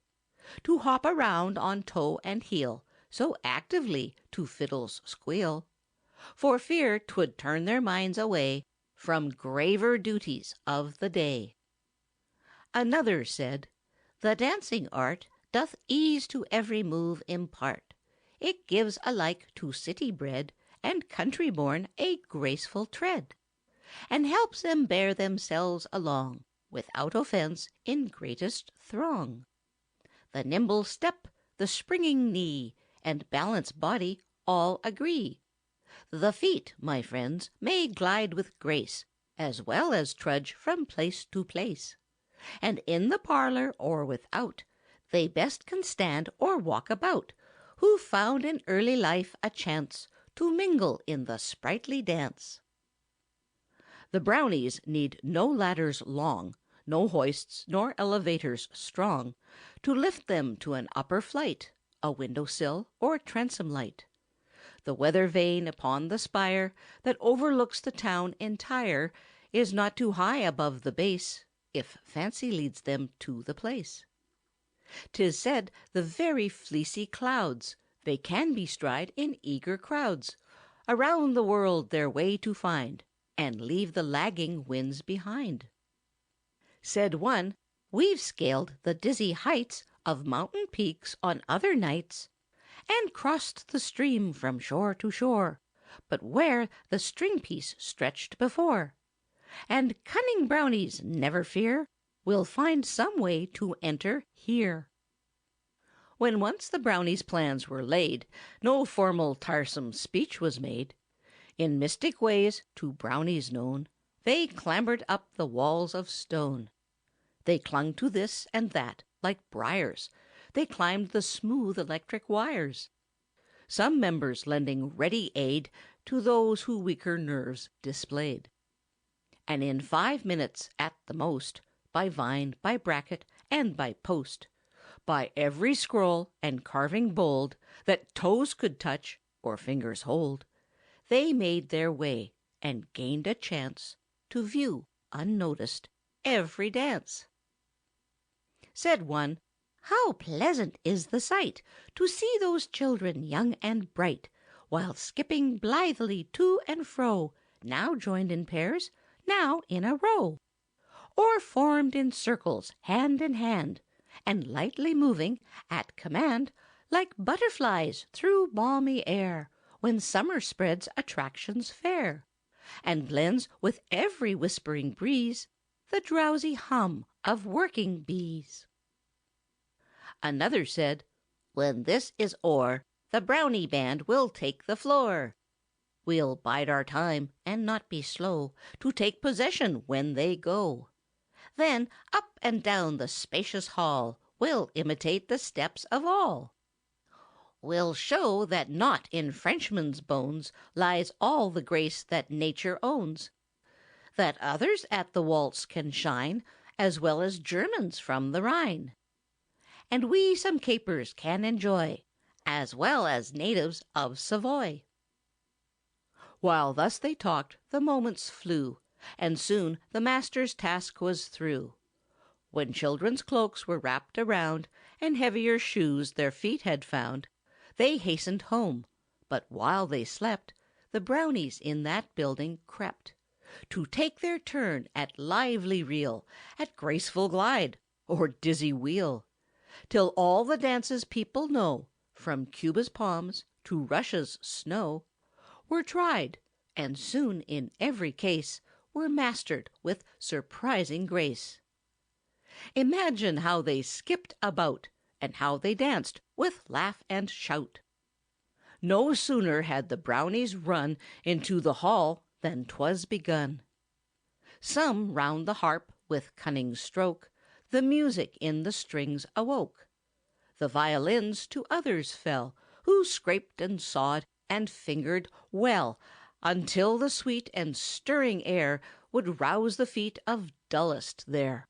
to hop around on toe and heel so actively to fiddle's squeal, for fear 'twould turn their minds away from graver duties of the day." Another said, "The dancing art doth ease to every move impart. It gives alike to city-bred and country-born a graceful tread, and helps them bear themselves along, without offence, in greatest throng. The nimble step, the springing knee, and balanced body all agree. The feet, my friends, may glide with grace, as well as trudge from place to place. And in the parlor or without, they best can stand or walk about, who found in early life a chance to mingle in the sprightly dance. The Brownies need no ladders long, no hoists nor elevators strong, to lift them to an upper flight, a window sill or transom light. The weather vane upon the spire that overlooks the town entire is not too high above the base, if fancy leads them to the place. 'Tis said the very fleecy clouds they can bestride in eager crowds, around the world their way to find, and leave the lagging winds behind. Said one, "We've scaled the dizzy heights of mountain peaks on other nights, and crossed the stream from shore to shore, but where the string piece stretched before. And cunning Brownies, never fear, we'll find some way to enter here." When once the Brownies' plans were laid, no formal tiresome speech was made. In mystic ways, to Brownies known, they clambered up the walls of stone. They clung to this and that, like briars; they climbed the smooth electric wires, some members lending ready aid to those who weaker nerves displayed. And in 5 minutes, at the most, by vine, by bracket, and by post, by every scroll and carving bold that toes could touch or fingers hold, they made their way and gained a chance to view, unnoticed, every dance. Said one, "How pleasant is the sight to see those children young and bright, while skipping blithely to and fro, now joined in pairs, now in a row, or formed in circles hand in hand, and lightly moving, at command, like butterflies through balmy air, when summer spreads attractions fair, and blends with every whispering breeze the drowsy hum of working bees." Another said, "When this is o'er, the Brownie band will take the floor. We'll bide our time, and not be slow to take possession when they go. Then up and down the spacious hall we'll imitate the steps of all. We'll show that not in Frenchmen's bones lies all the grace that nature owns, that others at the waltz can shine as well as Germans from the Rhine, and we some capers can enjoy as well as natives of Savoy." While thus they talked, the moments flew, and soon the master's task was through. When children's cloaks were wrapped around, and heavier shoes their feet had found, they hastened home; but while they slept, the Brownies in that building crept, to take their turn at lively reel, at graceful glide, or dizzy wheel, till all the dances people know, from Cuba's palms to Russia's snow, were tried, and soon in every case were mastered with surprising grace. Imagine how they skipped about, and how they danced with laugh and shout. No sooner had the Brownies run into the hall than 'twas begun. Some round the harp, with cunning stroke, the music in the strings awoke. The violins to others fell, who scraped and sawed and fingered well, until the sweet and stirring air would rouse the feet of dullest there.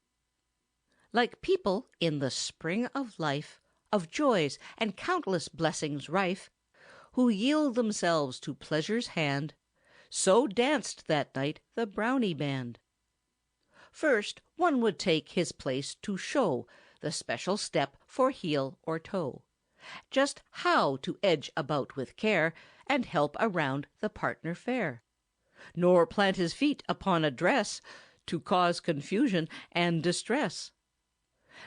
Like people in the spring of life, of joys and countless blessings rife, who yield themselves to pleasure's hand, so danced that night the Brownie band. First one would take his place to show the special step for heel or toe, just how to edge about with care and help around the partner fair, nor plant his feet upon a dress to cause confusion and distress.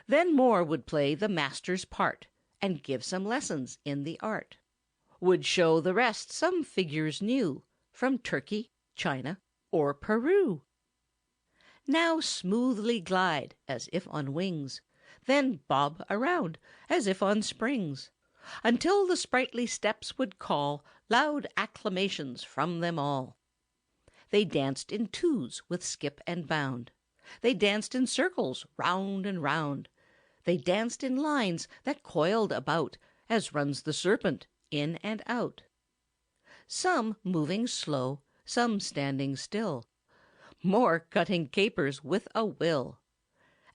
Then more would play the master's part, and give some lessons in the art, would show the rest some figures new, from Turkey, China, or Peru. Now smoothly glide, as if on wings, then bob around, as if on springs, until the sprightly steps would call loud acclamations from them all. They danced in twos with skip and bound. They danced in circles round and round. They danced in lines that coiled about, as runs the serpent, in and out. Some moving slow, some standing still, more cutting capers with a will.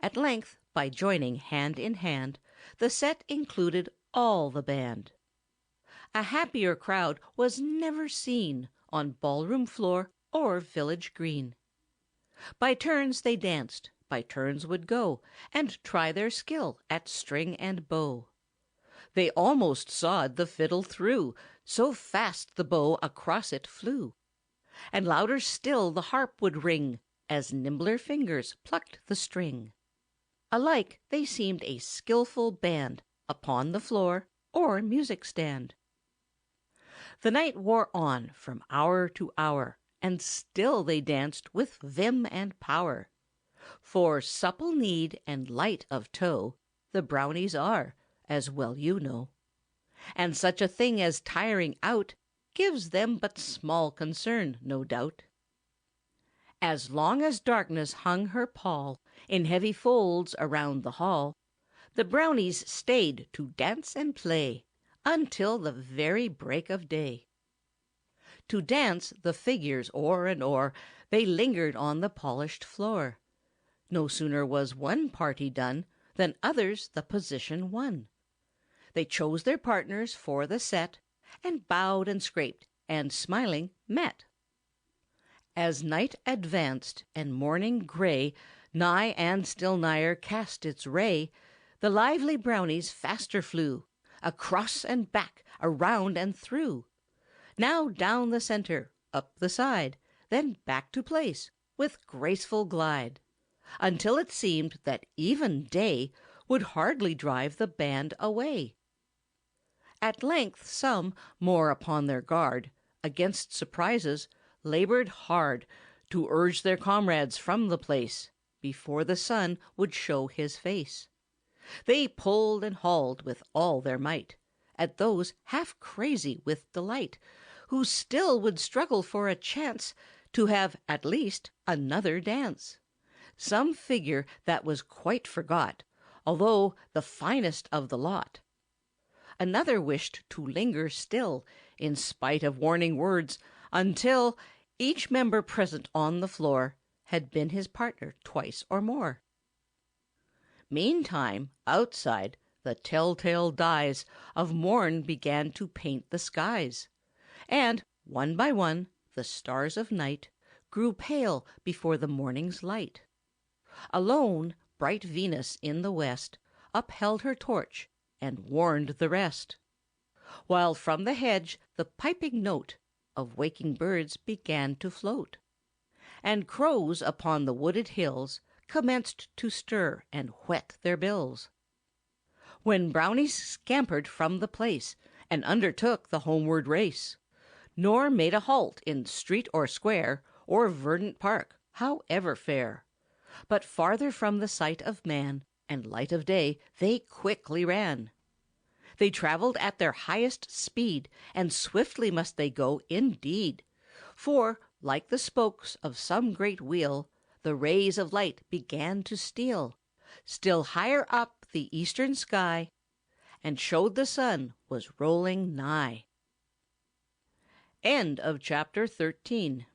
At length, by joining hand in hand, the set included all the band. A happier crowd was never seen on ballroom floor or village green. By turns they danced, by turns would go, and try their skill at string and bow. They almost sawed the fiddle through, so fast the bow across it flew. And louder still the harp would ring, as nimbler fingers plucked the string. Alike they seemed a skilful band upon the floor or music stand. The night wore on from hour to hour, and still they danced with vim and power. For supple kneed and light of toe the Brownies are, as well you know. And such a thing as tiring out gives them but small concern, no doubt. As long as darkness hung her pall in heavy folds around the hall, the Brownies stayed to dance and play until the very break of day. To dance the figures o'er and o'er, they lingered on the polished floor. No sooner was one party done than others the position won. They chose their partners for the set, and bowed and scraped, and smiling met. As night advanced and morning gray nigh and still nigher cast its ray, the lively Brownies faster flew, across and back, around and through. Now down the center, up the side, then back to place, with graceful glide, until it seemed that even day would hardly drive the band away. At length some, more upon their guard against surprises, labored hard to urge their comrades from the place before the sun would show his face. They pulled and hauled with all their might at those half crazy with delight, who still would struggle for a chance to have at least another dance. Some figure that was quite forgot, although the finest of the lot. Another wished to linger still, in spite of warning words, until each member present on the floor had been his partner twice or more. Meantime, outside, the telltale dyes of morn began to paint the skies, and, one by one, the stars of night grew pale before the morning's light. Alone, bright Venus in the west upheld her torch and warned the rest, while from the hedge the piping note of waking birds began to float, and crows upon the wooded hills commenced to stir and whet their bills. When Brownies scampered from the place and undertook the homeward race, nor made a halt in street or square or verdant park, however fair, but farther from the sight of man and light of day they quickly ran. They travelled at their highest speed, and swiftly must they go indeed, for, like the spokes of some great wheel, the rays of light began to steal still higher up the eastern sky, and showed the sun was rolling nigh. End of chapter 13.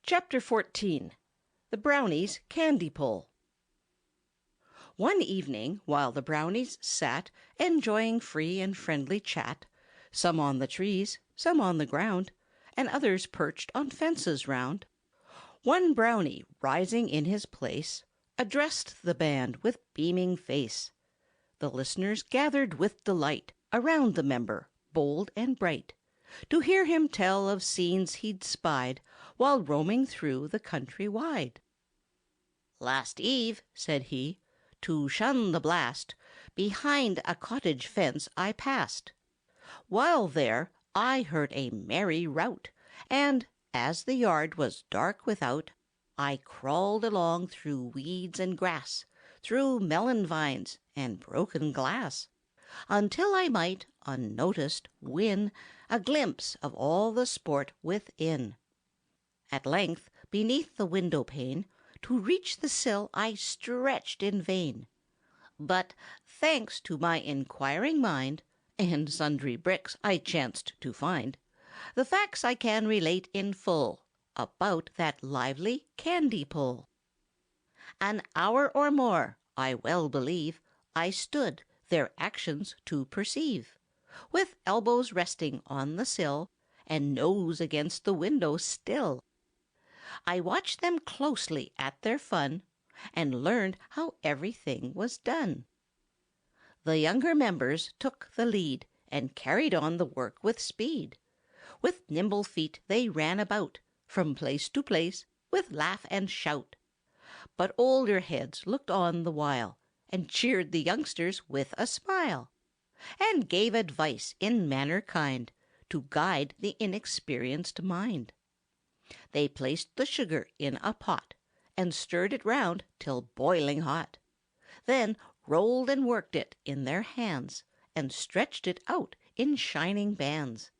Chapter 14. The Brownies' Candy Pull. One evening, while the Brownies sat enjoying free and friendly chat, some on the trees, some on the ground, and others perched on fences round, one Brownie, rising in his place, addressed the band with beaming face. The listeners gathered with delight around the member, bold and bright, to hear him tell of scenes he'd spied while roaming through the country wide. "Last eve," said he, "to shun the blast, behind a cottage fence I passed. While there I heard a merry rout, and, as the yard was dark without, I crawled along through weeds and grass, through melon vines and broken glass, until I might, unnoticed, win a glimpse of all the sport within. At length, beneath the window pane, to reach the sill I stretched in vain. But, thanks to my inquiring mind, and sundry bricks I chanced to find, the facts I can relate in full about that lively candy pull. An hour or more, I well believe, I stood, their actions to perceive, with elbows resting on the sill, and nose against the window still. I watched them closely at their fun, and learned how everything was done. The younger members took the lead, and carried on the work with speed. With nimble feet they ran about, from place to place, with laugh and shout. But older heads looked on the while, and cheered the youngsters with a smile, and gave advice in manner kind, to guide the inexperienced mind. They placed the sugar in a pot, and stirred it round till boiling hot, then rolled and worked it in their hands, and stretched it out in shining bands,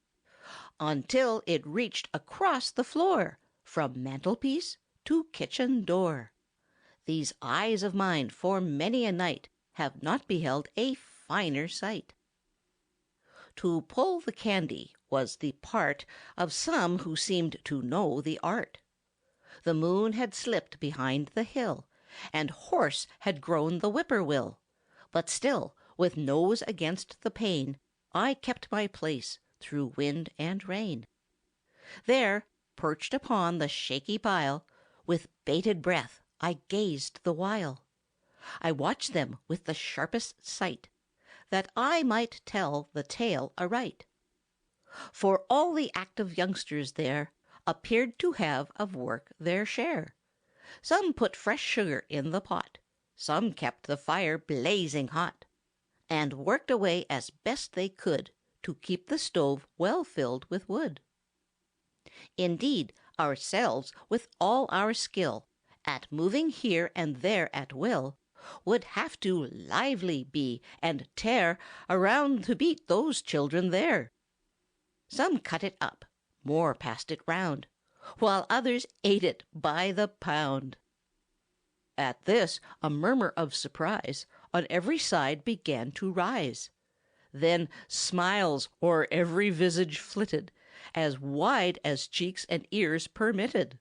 until it reached across the floor, from mantelpiece to kitchen door. These eyes of mine for many a night have not beheld a finer sight. To pull the candy was the part of some who seemed to know the art. The moon had slipped behind the hill, and hoarse had grown the whippoorwill, but still, with nose against the pane, I kept my place through wind and rain. There, perched upon the shaky pile, with bated breath I gazed the while. I watched them with the sharpest sight, that I might tell the tale aright. For all the active youngsters there appeared to have of work their share. Some put fresh sugar in the pot, some kept the fire blazing hot, and worked away as best they could to keep the stove well filled with wood. Indeed, ourselves, with all our skill, at moving here and there at will, would have to lively be and tear around to beat those children there. Some cut it up, more passed it round, while others ate it by the pound. At this a murmur of surprise on every side began to rise. Then smiles o'er every visage flitted, as wide as cheeks and ears permitted.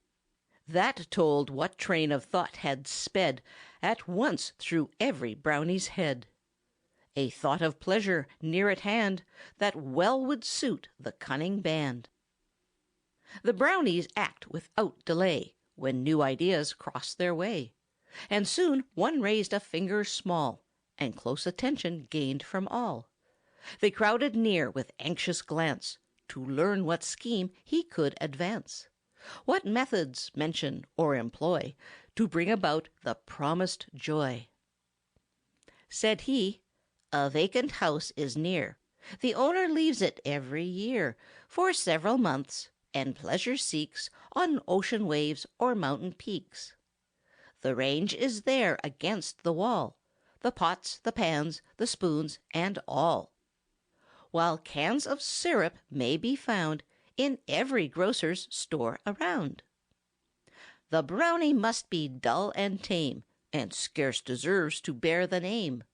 That told what train of thought had sped at once through every Brownie's head. A thought of pleasure near at hand that well would suit the cunning band. The Brownies act without delay when new ideas cross their way, and soon one raised a finger small, and close attention gained from all. They crowded near with anxious glance to learn what scheme he could advance, what methods mention or employ to bring about the promised joy. Said he, "A vacant house is near. The owner leaves it every year for several months, and pleasure seeks on ocean waves or mountain peaks. The range is there against the wall, the pots, the pans, the spoons, and all, while cans of syrup may be found in every grocer's store around. The Brownie must be dull and tame, and scarce deserves to bear the name,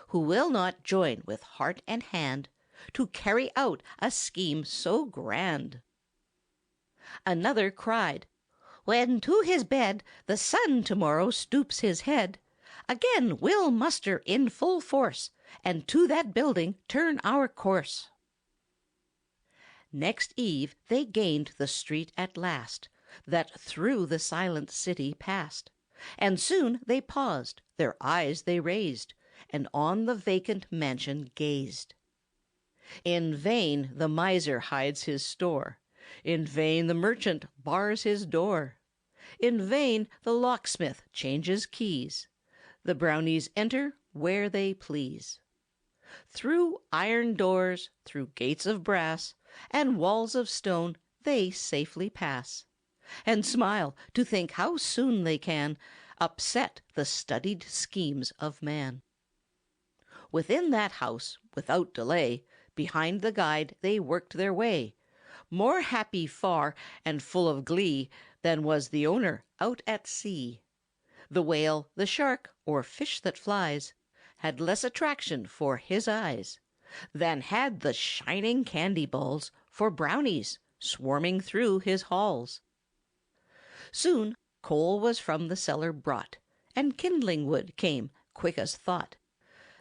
who will not join with heart and hand to carry out a scheme so grand." Another cried, "When to his bed the sun to-morrow stoops his head, again we'll muster in full force, and to that building turn our course." Next eve they gained the street at last, that through the silent city passed, and soon they paused, their eyes they raised, and on the vacant mansion gazed. In vain the miser hides his store, in vain the merchant bars his door, in vain the locksmith changes keys. The Brownies enter where they please. Through iron doors, through gates of brass, and walls of stone they safely pass, and smile to think how soon they can upset the studied schemes of man. Within that house, without delay, behind the guide they worked their way, more happy far and full of glee than was the owner out at sea. The whale, the shark, or fish that flies, had less attraction for his eyes than had the shining candy balls for brownies swarming through his halls. Soon coal was from the cellar brought, and kindling wood came quick as thought.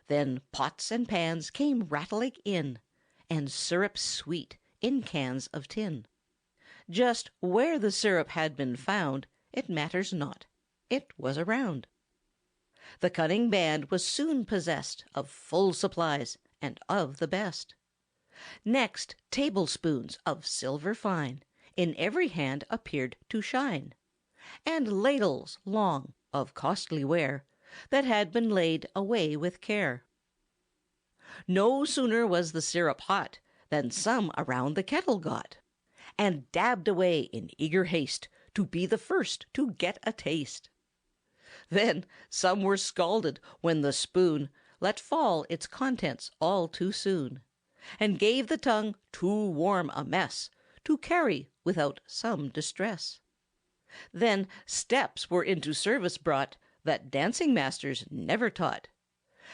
Then pots and pans came rattling in, and syrup sweet in cans of tin. Just where the syrup had been found, it matters not. It was around. The cunning band was soon possessed of full supplies and of the best. Next, tablespoons of silver fine in every hand appeared to shine, and ladles long, of costly ware, that had been laid away with care. No sooner was the syrup hot than some around the kettle got, and dabbed away in eager haste to be the first to get a taste. Then some were scalded when the spoon let fall its contents all too soon, and gave the tongue too warm a mess to carry without some distress. Then steps were into service brought that dancing masters never taught,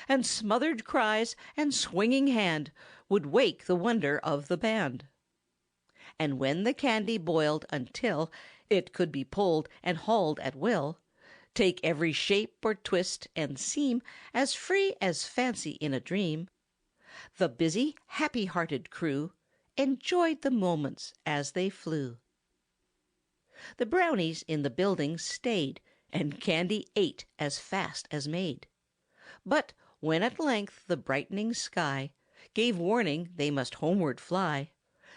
and smothered cries and swinging hand would wake the wonder of the band. And when the candy boiled until it could be pulled and hauled at will, take every shape or twist and seem as free as fancy in a dream, the busy, happy-hearted crew enjoyed the moments as they flew. The brownies in the building stayed, and candy ate as fast as made. But when at length the brightening sky gave warning they must homeward fly,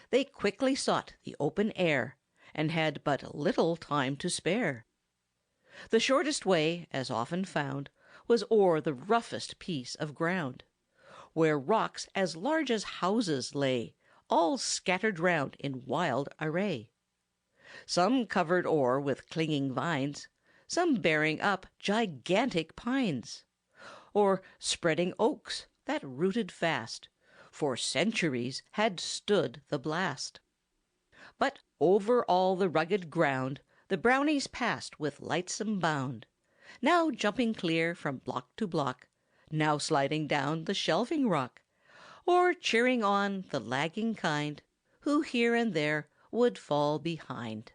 they quickly sought the open air, and had but little time to spare. The shortest way, as often found, was o'er the roughest piece of ground, where rocks as large as houses lay, all scattered round in wild array. Some covered o'er with clinging vines, some bearing up gigantic pines, or spreading oaks that rooted fast, for centuries had stood the blast. But over all the rugged ground the brownies passed with lightsome bound, now jumping clear from block to block, now sliding down the shelving rock, or cheering on the lagging kind, who here and there would fall behind.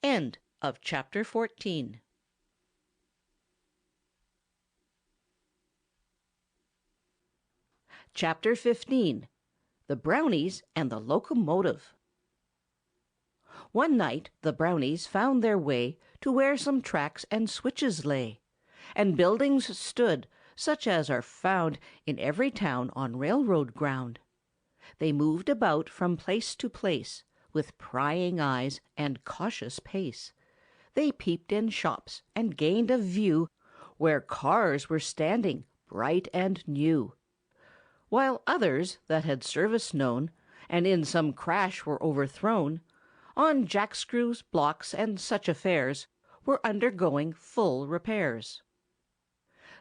End of chapter 14. Chapter 15. The Brownies and the Locomotive. One night the Brownies found their way to where some tracks and switches lay, and buildings stood such as are found in every town on railroad ground. They moved about from place to place with prying eyes and cautious pace. They peeped in shops and gained a view where cars were standing bright and new, while others that had service known and in some crash were overthrown, on jackscrews, blocks, and such affairs, were undergoing full repairs.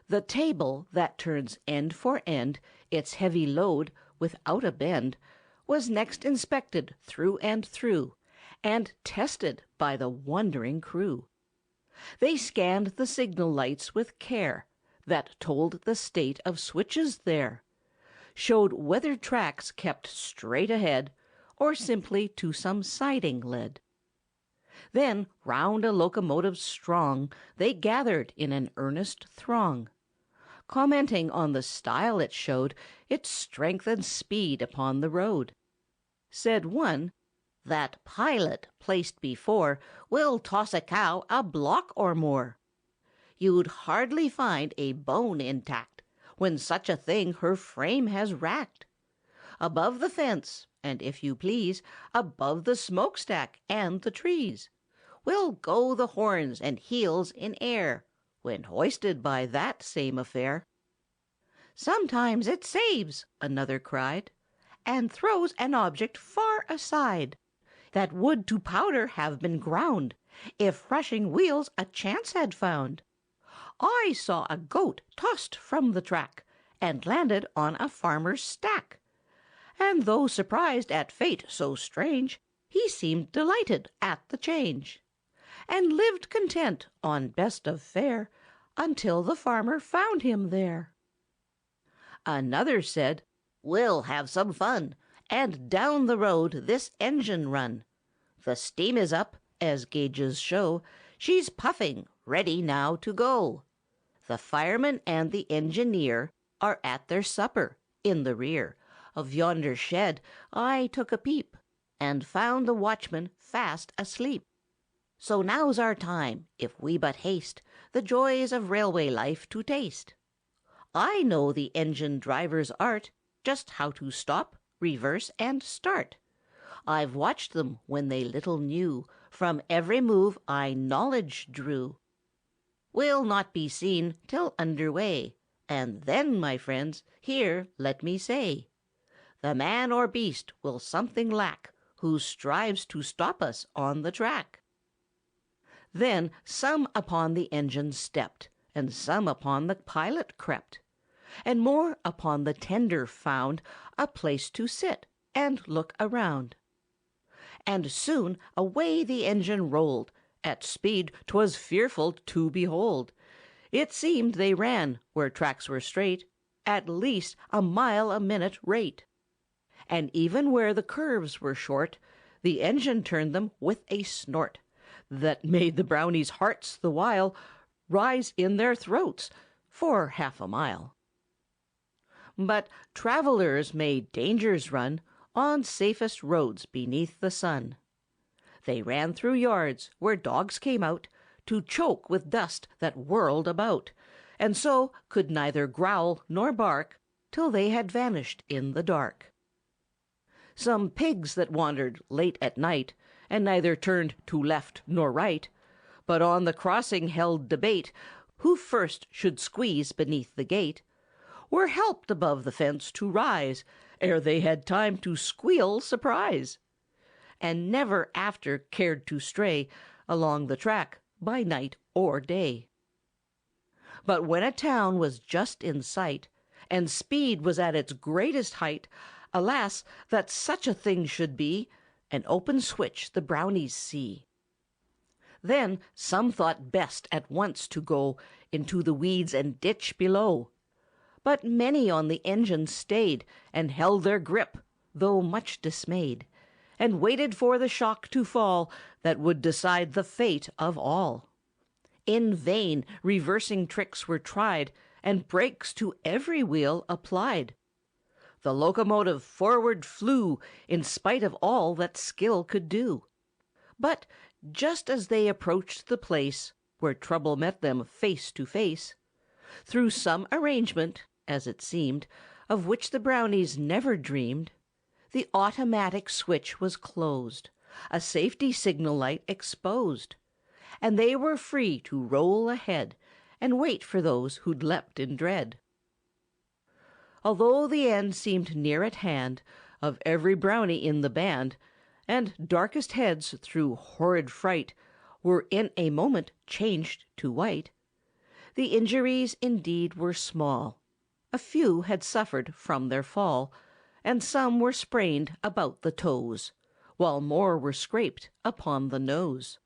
The table that turns end for end its heavy load without a bend was next inspected through and through, and tested by the wondering crew. They scanned the signal lights with care that told the state of switches there, showed whether tracks kept straight ahead or simply to some siding led. Then round a locomotive strong they gathered in an earnest throng, commenting on the style it showed, its strength and speed upon the road. Said one, "That pilot placed before will toss a cow a block or more. You'd hardly find a bone intact when such a thing her frame has racked. Above the fence, and if you please, above the smokestack and the trees, will go the horns and heels in air when hoisted by that same affair." "Sometimes it saves," another cried, "and throws an object far aside. that would to powder have been ground, if rushing wheels a chance had found. I saw a goat tossed from the track, and landed on a farmer's stack. And though surprised at fate so strange, he seemed delighted at the change, and lived content on best of fare, until the farmer found him there. Another said, "We'll have some fun, and down the road this engine run. The steam is up, as gauges show, she's puffing, ready now to go. The fireman and the engineer are at their supper, in the rear of yonder shed I took a peep, and found the watchman fast asleep. So now's our time, if we but haste, the joys of railway life to taste. I know the engine driver's art, just how to stop, reverse, and start. I've watched them when they little knew, from every move I knowledge drew. We'll not be seen till under way, and then, my friends, here let me say, the man or beast will something lack who strives to stop us on the track." Then some upon the engine stepped, and some upon the pilot crept, and more upon the tender found a place to sit and look around. And soon away the engine rolled, at speed 'twas fearful to behold. It seemed they ran, where tracks were straight, at least a mile a minute rate. And even where the curves were short, the engine turned them with a snort that made the Brownies' hearts the while rise in their throats for half a mile. But travellers may dangers run on safest roads beneath the sun. They ran through yards where dogs came out to choke with dust that whirled about, and so could neither growl nor bark till they had vanished in the dark. Some pigs that wandered late at night, and neither turned to left nor right, but on the crossing held debate who first should squeeze beneath the gate, were helped above the fence to rise ere they had time to squeal surprise, and never after cared to stray along the track by night or day. But when a town was just in sight, and speed was at its greatest height, alas, that such a thing should be, an open switch the Brownies see. Then some thought best at once to go into the weeds and ditch below. But many on the engine stayed, and held their grip, though much dismayed, and waited for the shock to fall that would decide the fate of all. In vain reversing tricks were tried, and brakes to every wheel applied. The locomotive forward flew, in spite of all that skill could do. But just as they approached the place where trouble met them face to face, through some arrangement, as it seemed, of which the Brownies never dreamed, the automatic switch was closed, a safety signal light exposed, and they were free to roll ahead and wait for those who'd leapt in dread. Although the end seemed near at hand of every Brownie in the band, and darkest heads through horrid fright were in a moment changed to white, the injuries indeed were small. A few had suffered from their fall, and some were sprained about the toes, while more were scraped upon the nose.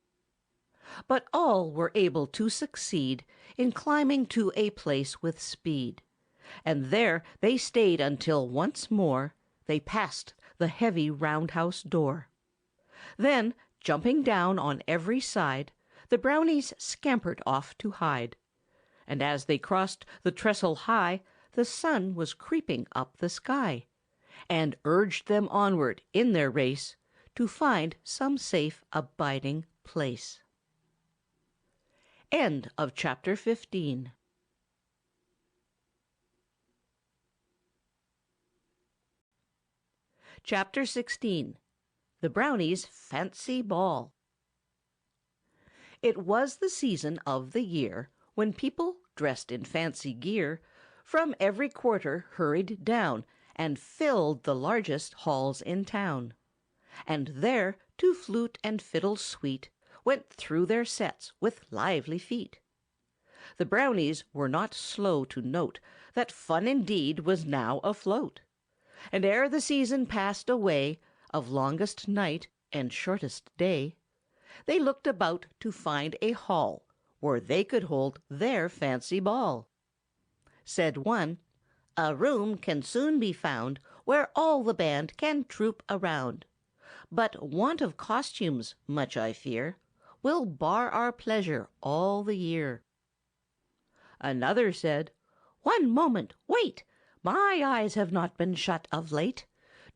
But all were able to succeed in climbing to a place with speed, and there they stayed until once more they passed the heavy roundhouse door. Then, jumping down on every side, the Brownies scampered off to hide. And as they crossed the trestle high, the sun was creeping up the sky, and urged them onward in their race to find some safe abiding place. End of chapter 15. Chapter 16. The Brownies' Fancy Ball. It was the season of the year when people, dressed in fancy gear, from every quarter hurried down and filled the largest halls in town. And there, to flute and fiddle sweet, went through their sets with lively feet. The Brownies were not slow to note that fun indeed was now afloat. And ere the season passed away of longest night and shortest day, they looked about to find a hall where they could hold their fancy ball. Said one, "A room can soon be found where all the band can troop around. But want of costumes, much I fear, will bar our pleasure all the year." Another said, "One moment, wait! My eyes have not been shut of late.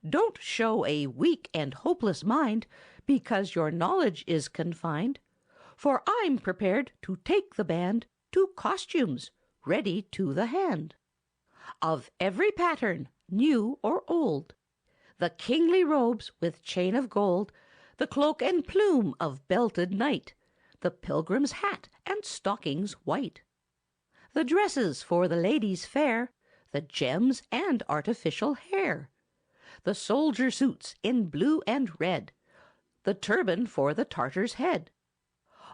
Don't show a weak and hopeless mind, because your knowledge is confined. For I'm prepared to take the band to costumes, ready to the hand. Of every pattern, new or old, the kingly robes with chain of gold, the cloak and plume of belted knight, the pilgrim's hat and stockings white, the dresses for the ladies fair, the gems and artificial hair, the soldier suits in blue and red, the turban for the Tartar's head.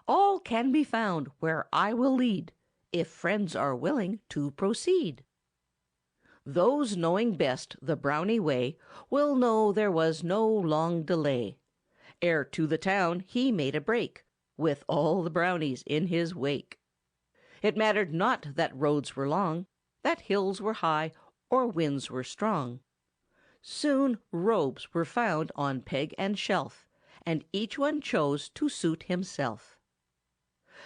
All can be found where I will lead, if friends are willing to proceed." Those knowing best the Brownie way will know there was no long delay. Ere to the town he made a break, with all the Brownies in his wake. It mattered not that roads were long, that hills were high, or winds were strong. Soon robes were found on peg and shelf, and each one chose to suit himself.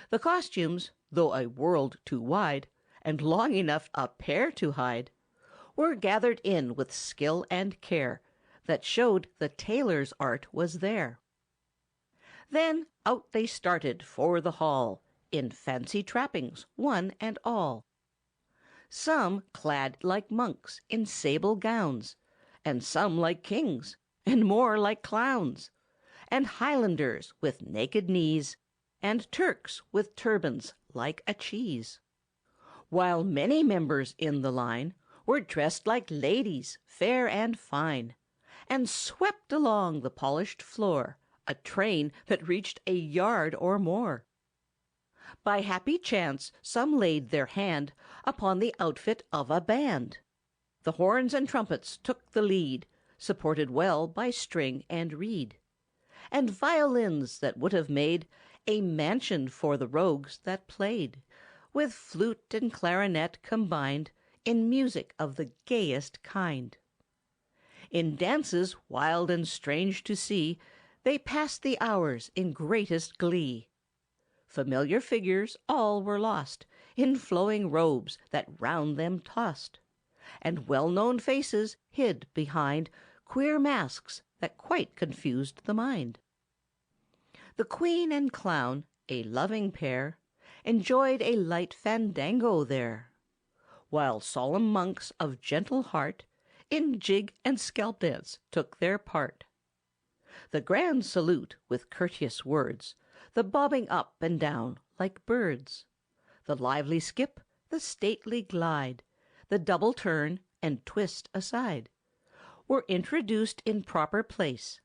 The costumes, though a world too wide, and long enough a pair to hide, were gathered in with skill and care that showed the tailor's art was there. Then out they started for the hall, in fancy trappings, one and all. Some clad like monks in sable gowns, and some like kings, and more like clowns, and Highlanders with naked knees, and Turks with turbans like a cheese. While many members in the line were dressed like ladies, fair and fine, and swept along the polished floor a train that reached a yard or more. By happy chance some laid their hand upon the outfit of a band. The horns and trumpets took the lead, supported well by string and reed, and violins that would have made a mansion for the rogues that played, with flute and clarinet combined in music of the gayest kind. In dances wild and strange to see, they passed the hours in greatest glee. Familiar figures all were lost in flowing robes that round them tossed, and well-known faces hid behind queer masks that quite confused the mind. The queen and clown, a loving pair, enjoyed a light fandango there, while solemn monks of gentle heart in jig and scalp dance took their part. The grand salute with courteous words, the bobbing up and down like birds, the lively skip, the stately glide, the double turn and twist aside, were introduced in proper place,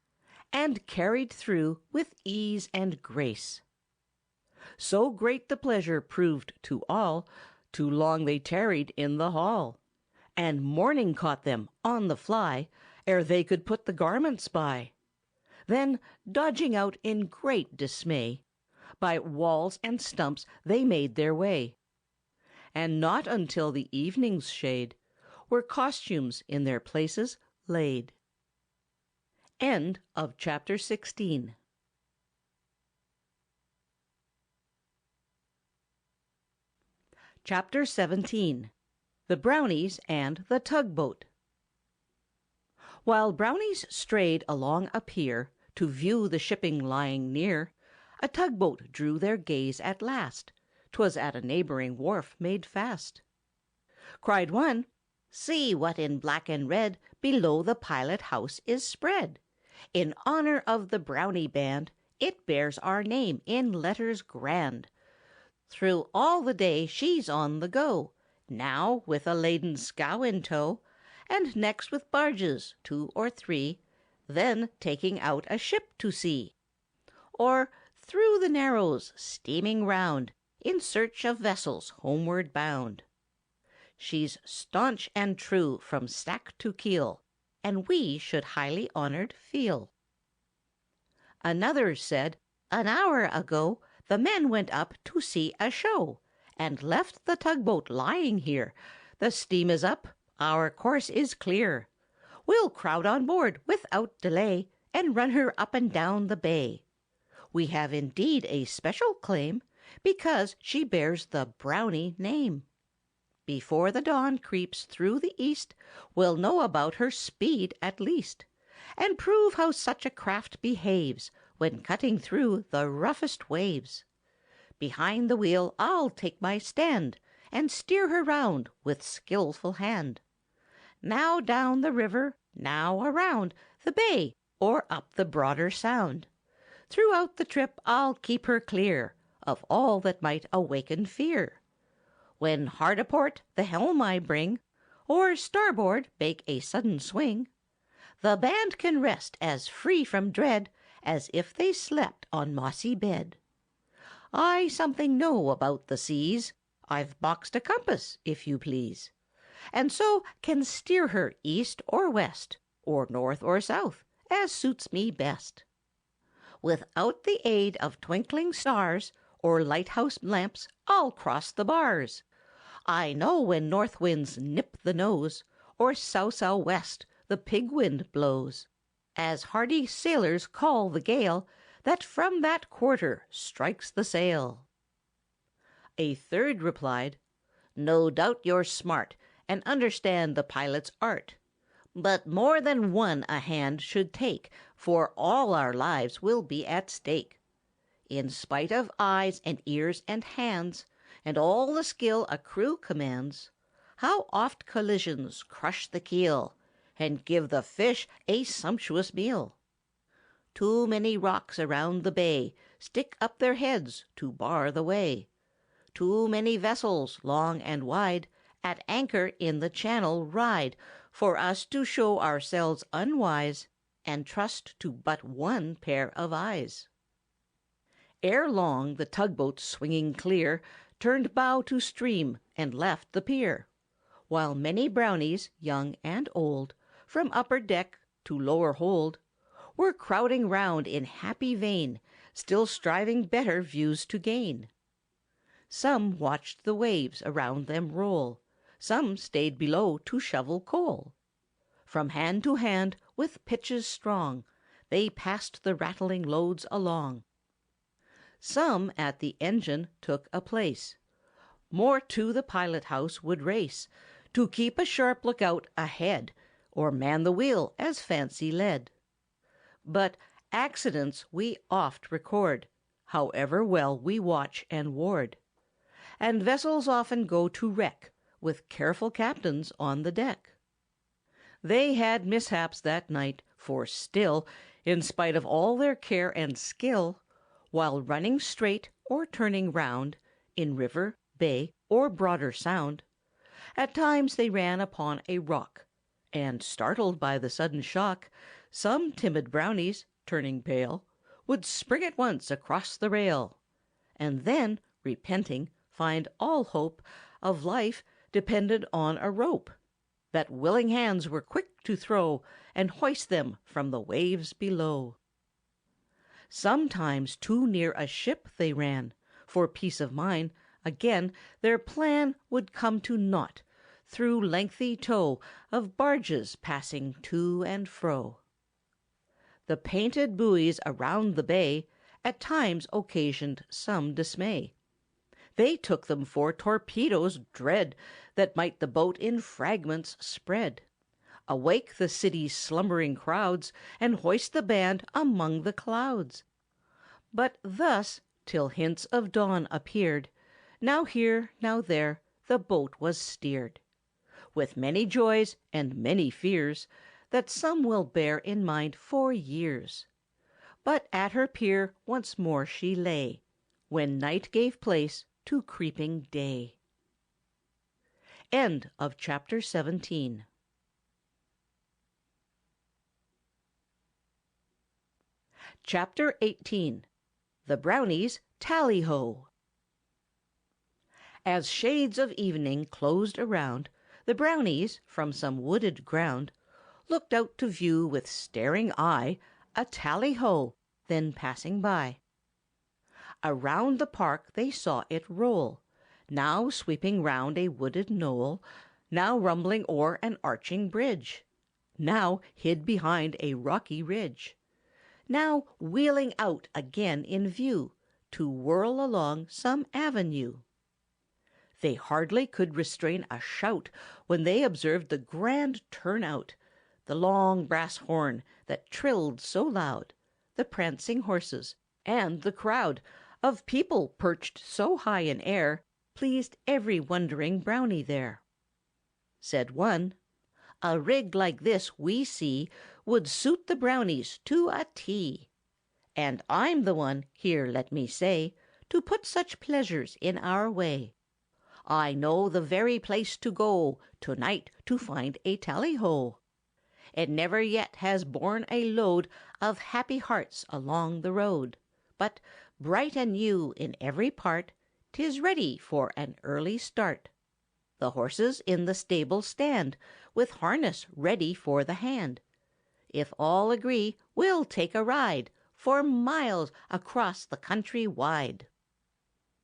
and carried through with ease and grace. So great the pleasure proved to all, too long they tarried in the hall, and morning caught them on the fly ere they could put the garments by. Then, dodging out in great dismay, by walls and stumps they made their way, and not until the evening's shade were costumes in their places laid. End of chapter 16. Chapter 17. The Brownies and the Tugboat. While Brownies strayed along a pier to view the shipping lying near, a tugboat drew their gaze at last. 'Twas at a neighboring wharf made fast. Cried one, "See what in black and red below the pilot house is spread. In honor of the Brownie band, it bears our name in letters grand. Through all the day she's on the go, now with a laden scow in tow, and next with barges, two or three, then taking out a ship to sea, or through the Narrows steaming round in search of vessels homeward bound. She's staunch and true from stack to keel, and we should highly honored feel." Another said, "An hour ago the men went up to see a show, and left the tugboat lying here. The steam is up, our course is clear. We'll crowd on board without delay, and run her up and down the bay. We have indeed a special claim, because she bears the Brownie name. Before the dawn creeps through the east, we'll know about her speed at least, and prove how such a craft behaves when cutting through the roughest waves. Behind the wheel I'll take my stand, and steer her round with skilful hand. Now down the river, now around the bay, or up the broader sound. Throughout the trip I'll keep her clear of all that might awaken fear. When hard a port the helm I bring, or starboard make a sudden swing, the band can rest as free from dread as if they slept on mossy bed. I something know about the seas, I've boxed a compass, if you please, and so can steer her east or west, or north or south, as suits me best. Without the aid of twinkling stars or lighthouse lamps I'll cross the bars. I know when north winds nip the nose, or sou'-sou'-west the pig wind blows, as hardy sailors call the gale that from that quarter strikes the sail." A third replied, "No doubt you're smart, and understand the pilot's art. But more than one a hand should take, for all our lives will be at stake. In spite of eyes and ears and hands, and all the skill a crew commands, how oft collisions crush the keel, and give the fish a sumptuous meal! Too many rocks around the bay stick up their heads to bar the way. Too many vessels, long and wide, at anchor in the channel ride, for us to show ourselves unwise, and trust to but one pair of eyes." Ere long the tugboat swinging clear turned bow to stream and left the pier, while many Brownies, young and old, from upper deck to lower hold, were crowding round in happy vein, still striving better views to gain. Some watched the waves around them roll, some stayed below to shovel coal. From hand to hand, with pitches strong, they passed the rattling loads along. Some at the engine took a place, more to the pilot-house would race, to keep a sharp lookout ahead, or man the wheel as fancy led. But accidents we oft record, however well we watch and ward. And vessels often go to wreck, with careful captains on the deck. They had mishaps that night, for still, in spite of all their care and skill, while running straight or turning round, in river, bay, or broader sound, at times they ran upon a rock, and, startled by the sudden shock, some timid Brownies, turning pale, would spring at once across the rail, and then, repenting, find all hope of life depended on a rope, that willing hands were quick to throw and hoist them from the waves below. Sometimes too near a ship they ran, for peace of mind; again their plan would come to naught, through lengthy tow of barges passing to and fro. The painted buoys around the bay at times occasioned some dismay. They took them for torpedoes dread, that might the boat in fragments spread, awake the city's slumbering crowds, and hoist the band among the clouds. But thus, till hints of dawn appeared, now here, now there, the boat was steered, with many joys and many fears that some will bear in mind for years. But at her pier once more she lay, when night gave place to creeping day. End of chapter 17. Chapter 18. The Brownies tally-ho. As shades of evening closed around, the Brownies, from some wooded ground, looked out to view with staring eye a tally-ho, then passing by. Around the park they saw it roll, now sweeping round a wooded knoll, now rumbling o'er an arching bridge, now hid behind a rocky ridge, now wheeling out again in view, to whirl along some avenue. They hardly could restrain a shout when they observed the grand turnout, the long brass horn that trilled so loud, the prancing horses, and the crowd of people perched so high in air pleased every wondering Brownie there. Said one, "A rig like this, we see, would suit the Brownies to a T. And I'm the one, here let me say, to put such pleasures in our way. I know the very place to go to-night to find a tally-ho. It never yet has borne a load of happy hearts along the road, but, bright and new in every part, 'tis ready for an early start. The horses in the stable stand, with harness ready for the hand. If all agree, we'll take a ride for miles across the country wide."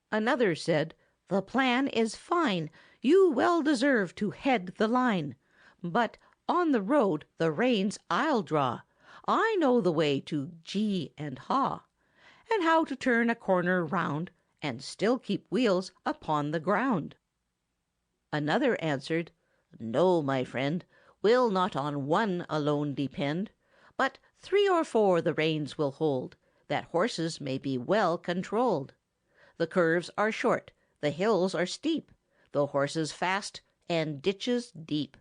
Another said, "The plan is fine. You well deserve to head the line. But on the road the reins I'll draw. I know the way to gee and haw, and how to turn a corner round, and still keep wheels upon the ground." Another answered, "No, my friend, we'll not on one alone depend, but 3 or 4 the reins will hold, that horses may be well controlled. The curves are short, the hills are steep, the horses fast, and ditches deep.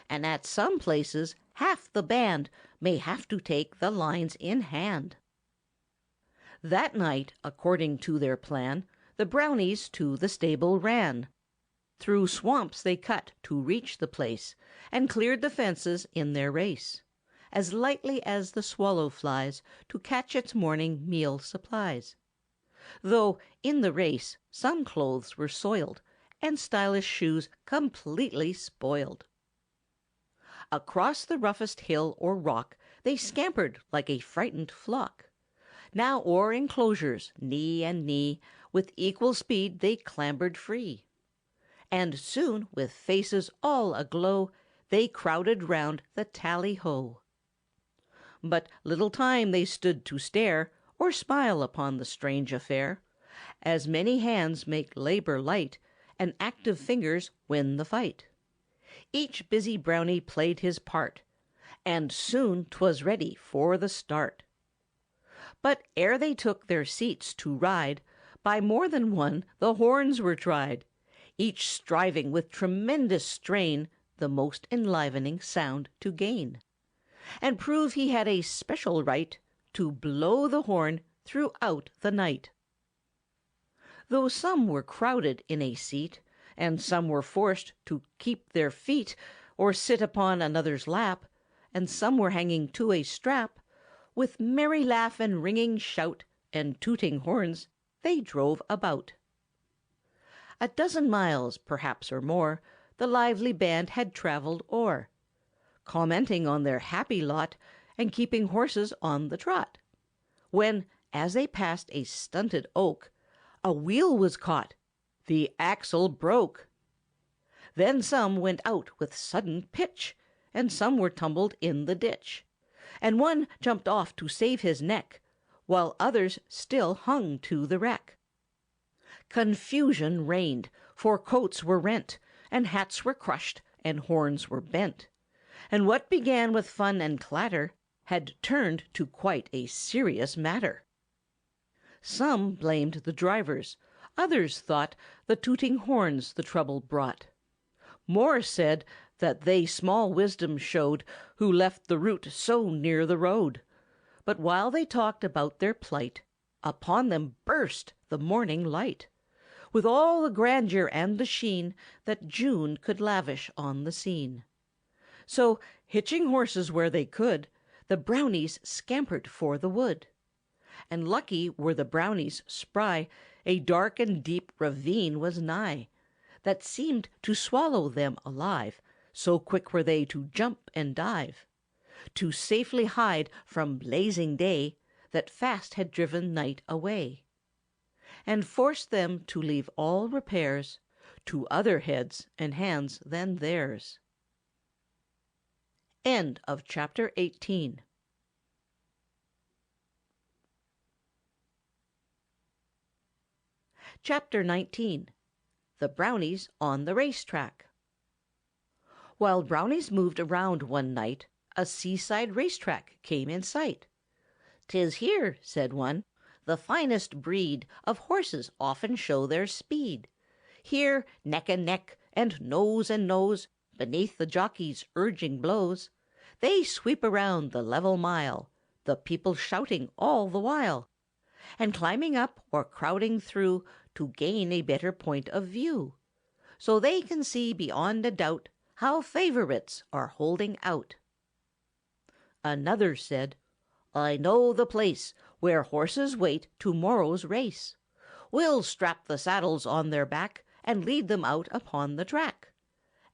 And at some places half the band may have to take the lines in hand." That night, according to their plan, the Brownies to the stable ran. Through swamps they cut to reach the place, and cleared the fences in their race, as lightly as the swallow flies to catch its morning meal supplies. Though, in the race, some clothes were soiled, and stylish shoes completely spoiled. Across the roughest hill or rock they scampered like a frightened flock. Now o'er enclosures, knee and knee, with equal speed they clambered free. And soon, with faces all aglow, they crowded round the tally-ho. But little time they stood to stare, or smile upon the strange affair, as many hands make labor light, and active fingers win the fight. Each busy Brownie played his part, and soon 'twas ready for the start. But ere they took their seats to ride, by more than one the horns were tried, each striving with tremendous strain the most enlivening sound to gain, and prove he had a special right to blow the horn throughout the night. Though some were crowded in a seat, and some were forced to keep their feet, or sit upon another's lap, and some were hanging to a strap, with merry laugh and ringing shout, and tooting horns, they drove about. A dozen miles, perhaps, or more, the lively band had travelled o'er, commenting on their happy lot, and keeping horses on the trot, when, as they passed a stunted oak, a wheel was caught, the axle broke. Then some went out with sudden pitch, and some were tumbled in the ditch, and one jumped off to save his neck, while others still hung to the wreck. Confusion reigned, for coats were rent, and hats were crushed, and horns were bent, and what began with fun and clatter had turned to quite a serious matter. Some blamed the drivers, others thought the tooting horns the trouble brought. More said that they small wisdom showed who left the route so near the road. But while they talked about their plight, upon them burst the morning light, with all the grandeur and the sheen that June could lavish on the scene. So, hitching horses where they could, the Brownies scampered for the wood. And lucky were the Brownies spry, a dark and deep ravine was nigh, that seemed to swallow them alive, so quick were they to jump and dive, to safely hide from blazing day that fast had driven night away, and forced them to leave all repairs to other heads and hands than theirs. End of chapter 18. Chapter 19. The Brownies on the Racetrack. While Brownies moved around one night, a seaside racetrack came in sight. "'Tis here," said one, "the finest breed Of horses often show their speed. Here, neck and neck, and nose, beneath the jockey's urging blows, they sweep around the level mile, the people shouting all the while, and climbing up or crowding through to gain a better point of view, so they can see beyond a doubt how favorites are holding out." Another said, "I know the place where horses wait to morrow's race. We'll strap the saddles on their back and lead them out upon the track.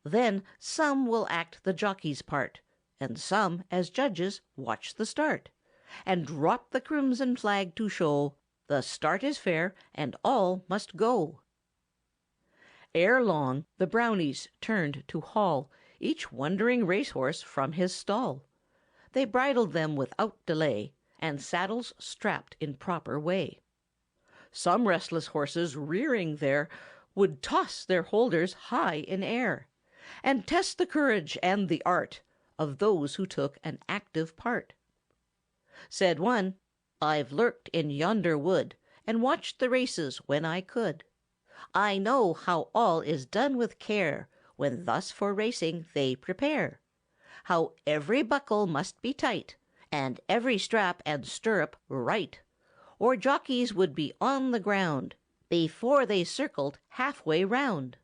Then some will act the jockey's part, and some as judges watch the start, and drop the crimson flag to show the start is fair and all must go." Ere long the Brownies turned to haul each wondering racehorse from his stall. They bridled them without delay, and saddles strapped in proper way. Some restless horses rearing there would toss their holders high in air, and test the courage and the art of those who took an active part. Said one, "I've lurked in yonder wood, and watched the races when I could. I know how all is done with care when thus for racing they prepare, how every buckle must be tight, and every strap and stirrup right, or jockeys would be on the ground before they circled half-way round."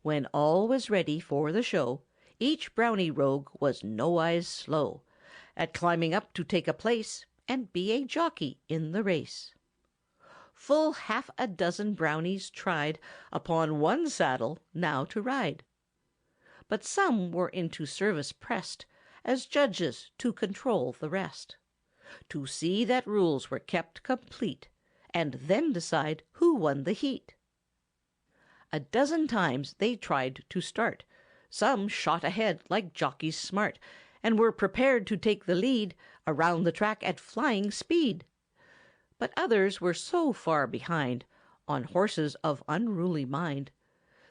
When all was ready for the show, each Brownie rogue was nowise slow at climbing up to take a place and be a jockey in the race. Full half a dozen Brownies tried upon one saddle now to ride, but some were into service pressed as judges to control the rest, to see that rules were kept complete, and then decide who won the heat. A dozen times they tried to start, some shot ahead like jockeys smart, and were prepared to take the lead around the track at flying speed. But others were so far behind, on horses of unruly mind,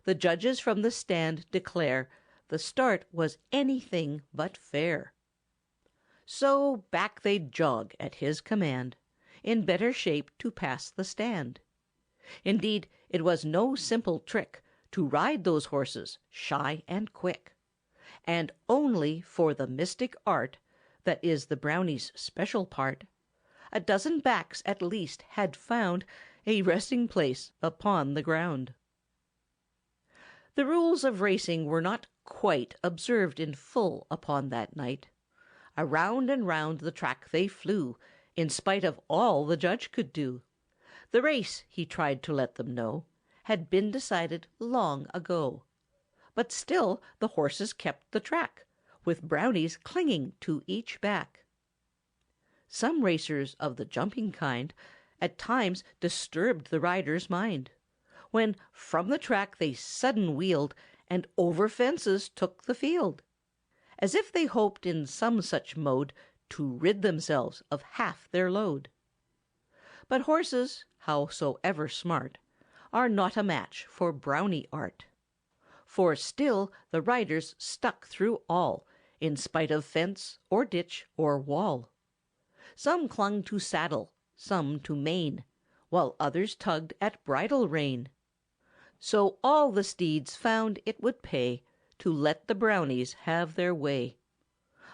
the judges from the stand declare the start was anything but fair. So back they'd jog at his command, in better shape to pass the stand. Indeed, it was no simple trick to ride those horses shy and quick, and only for the mystic art that is the Brownie's special part, a dozen backs at least had found a resting place upon the ground. The rules of racing were not quite observed in full upon that night. Around and round the track they flew, in spite of all the judge could do. The race, he tried to let them know, had been decided long ago. But still the horses kept the track, with Brownies clinging to each back. Some racers of the jumping kind at times disturbed the rider's mind, when from the track they sudden wheeled and over fences took the field, as if they hoped in some such mode to rid themselves of half their load. But horses, howsoever smart, are not a match for Brownie art, for still the riders stuck through all, in spite of fence or ditch or wall. Some clung to saddle, some to mane, while others tugged at bridle rein. So all the steeds found it would pay to let the Brownies have their way,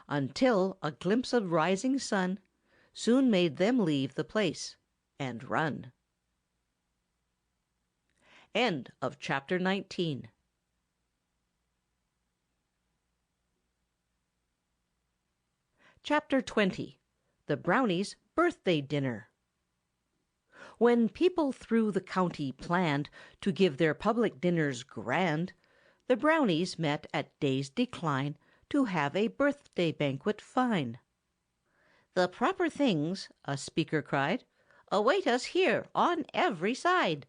until a glimpse of rising sun soon made them leave the place and run. End of chapter 19. Chapter 20. The Brownies birthday dinner. When people through the county planned to give their public dinners grand, the Brownies met at day's decline to have a birthday banquet fine. "The proper things," a speaker cried, "await us here on every side.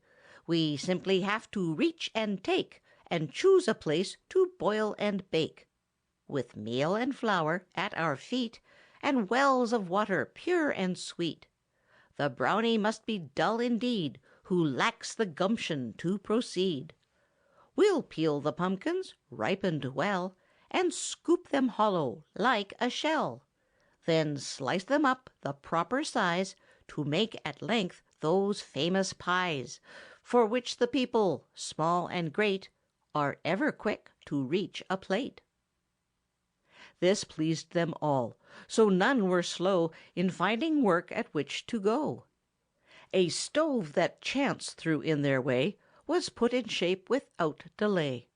We simply have to reach and take, and choose a place to boil and bake. With meal and flour at our feet, and wells of water pure and sweet, the Brownie must be dull indeed who lacks the gumption to proceed. We'll peel the pumpkins, ripened well, and scoop them hollow like a shell. Then slice them up the proper size to make at length those famous pies, for which the people, small and great, are ever quick to reach a plate." This pleased them all, so none were slow in finding work at which to go. A stove that chance threw in their way was put in shape without delay.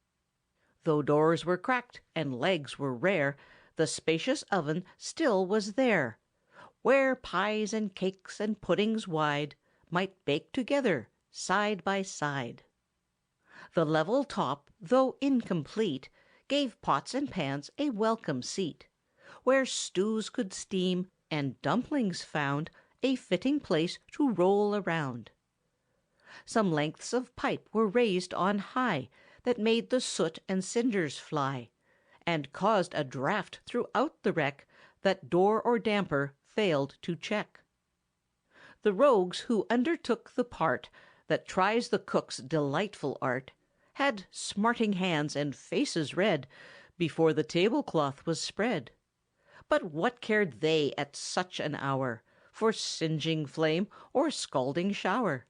Though doors were cracked and legs were rare, the spacious oven still was there, where pies and cakes and puddings wide might bake together side by side. The level top, though incomplete, gave pots and pans a welcome seat, where stews could steam, and dumplings found a fitting place to roll around. Some lengths of pipe were raised on high that made the soot and cinders fly, and caused a draught throughout the wreck that door or damper failed to check. The rogues who undertook the part that tries the cook's delightful art had smarting hands and faces red before the tablecloth was spread. But what cared they at such an hour for singeing flame or scalding shower?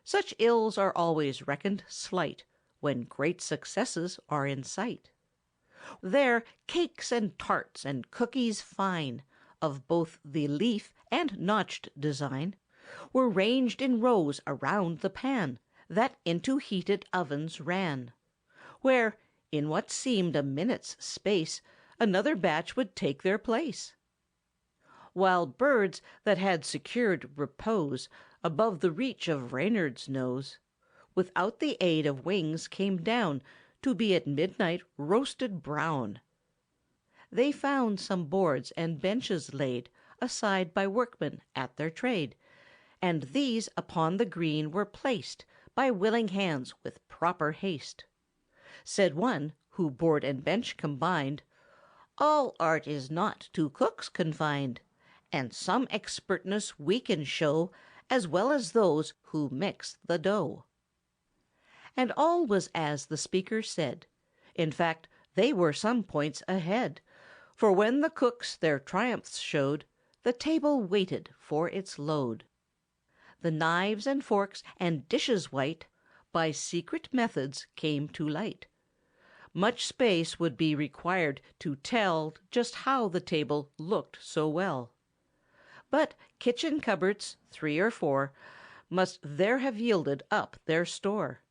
Such ills are always reckoned slight when great successes are in sight. There cakes and tarts and cookies fine, of both the leaf and notched design, were ranged in rows around the pan that into heated ovens ran, where, in what seemed a minute's space, another batch would take their place. While birds that had secured repose above the reach of Reynard's nose, without the aid of wings came down to be at midnight roasted brown. They found some boards and benches laid aside by workmen at their trade, and these upon the green were placed by willing hands with proper haste. Said one, who board and bench combined, "All art is not to cooks confined, and some expertness we can show as well as those who mix the dough." And all was as the speaker said. In fact, they were some points ahead, for when the cooks their triumphs showed, the table waited for its load. The knives and forks and dishes white by secret methods came to light. Much space would be required to tell just how the table looked so well. But kitchen cupboards, 3 or 4, must there have yielded up their store.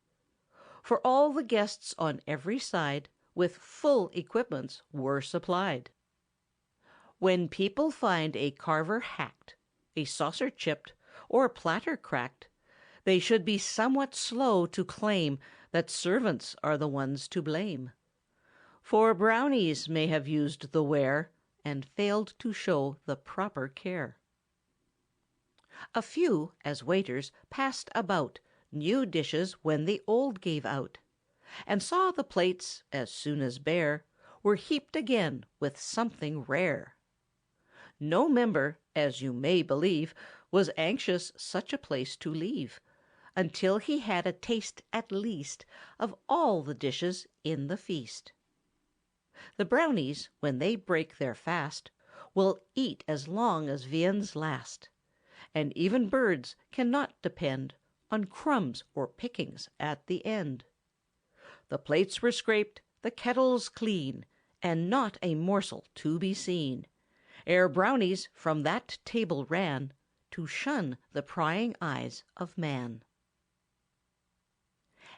For all the guests on every side with full equipments were supplied. When people find a carver hacked, a saucer chipped, or platter cracked, they should be somewhat slow to claim that servants are the ones to blame. For Brownies may have used the ware and failed to show the proper care. A few, as waiters, passed about new dishes when the old gave out, and saw the plates, as soon as bare, were heaped again with something rare. No member, as you may believe, was anxious such a place to leave, until he had a taste at least of all the dishes in the feast. The Brownies, when they break their fast, will eat as long as viands last, and even birds cannot depend on crumbs or pickings at the end. The plates were scraped, the kettles clean, and not a morsel to be seen, ere Brownies from that table ran to shun the prying eyes of man.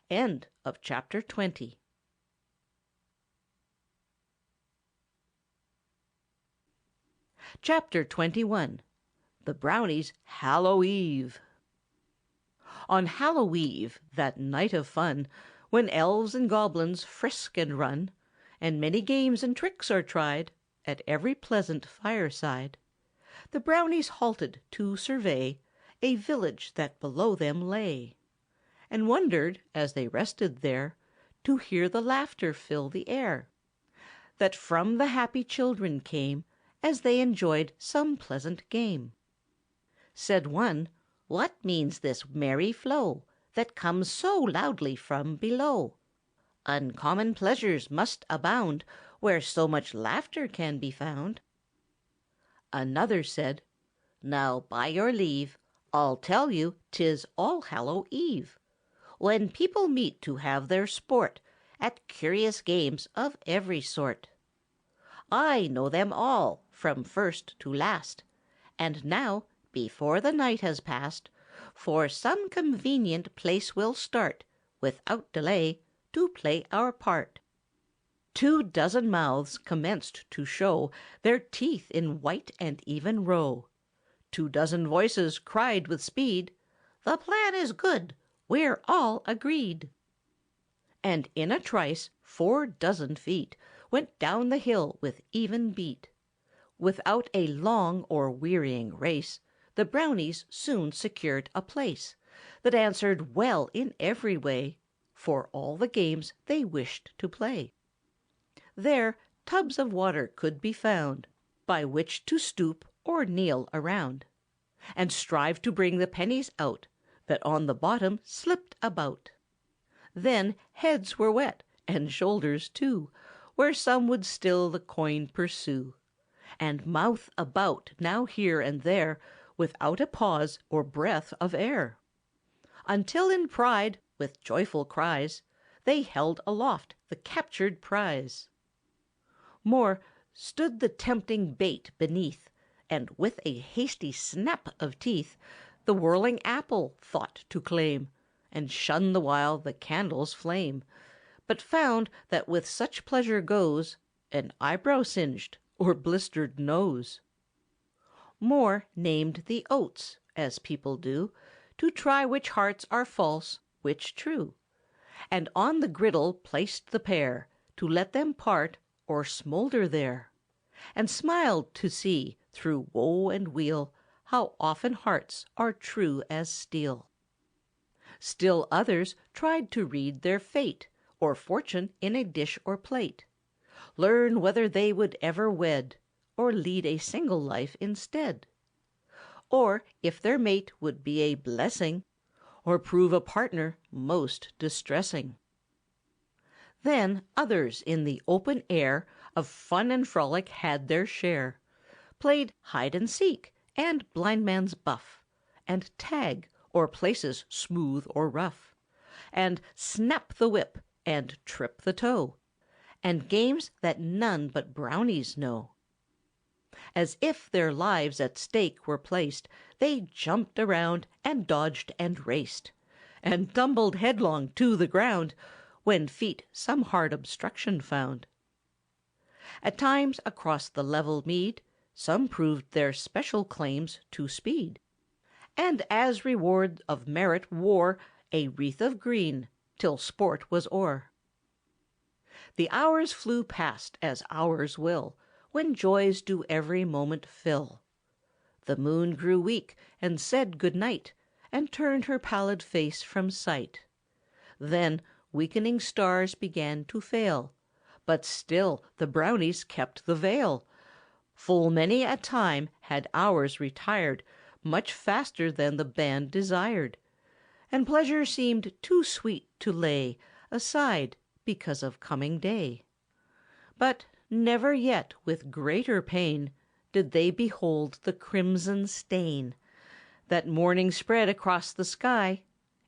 End of chapter 20. Chapter 21. The Brownies' Hallow Eve. On Hallow Eve, that night of fun, when elves and goblins frisk and run, and many games and tricks are tried at every pleasant fireside, the Brownies halted to survey a village that below them lay, and wondered, as they rested there, to hear the laughter fill the air, that from the happy children came as they enjoyed some pleasant game. Said one, "What means this merry flow that comes so loudly from below? Uncommon pleasures must abound where so much laughter can be found." Another said, "Now, by your leave, I'll tell you 'tis All Hallow Eve, when people meet to have their sport at curious games of every sort. I know them all, from first to last, and now, before the night has passed, for some convenient place we'll start, without delay, to play our part." 24 mouths commenced to show their teeth in white and even row. 24 voices cried with speed, "The plan is good, we're all agreed." And in a trice 24 feet went down the hill with even beat. Without a long or wearying race, the Brownies soon secured a place that answered well in every way for all the games they wished to play. There tubs of water could be found, by which to stoop or kneel around, and strive to bring the pennies out that on the bottom slipped about. Then heads were wet, and shoulders too, where some would still the coin pursue, and mouth about now here and there, without a pause or breath of air, until in pride, with joyful cries, they held aloft the captured prize. More, stood the tempting bait beneath, and with a hasty snap of teeth the whirling apple thought to claim, and shun the while the candle's flame, but found that with such pleasure goes an eyebrow singed or blistered nose. More named the oats, as people do, to try which hearts are false, which true, and on the griddle placed the pair, to let them part or smolder there, and smiled to see, through woe and weal, how often hearts are true as steel. Still others tried to read their fate, or fortune in a dish or plate, learn whether they would ever wed, or lead a single life instead, or if their mate would be a blessing, or prove a partner most distressing. Then others in the open air of fun and frolic had their share, played hide and seek, and blindman's buff, and tag, or places smooth or rough, and snap the whip, and trip the toe, and games that none but Brownies know. As if their lives at stake were placed, they jumped around, and dodged and raced, and tumbled headlong to the ground, when feet some hard obstruction found. At times across the level mead some proved their special claims to speed, and as reward of merit wore a wreath of green, till sport was o'er. The hours flew past as hours will, when joys do every moment fill. The moon grew weak, and said good night, and turned her pallid face from sight. Then weakening stars began to fail, but still the Brownies kept the veil. Full many a time had hours retired much faster than the band desired, and pleasure seemed too sweet to lay aside because of coming day. But never yet with greater pain did they behold the crimson stain that morning spread across the sky,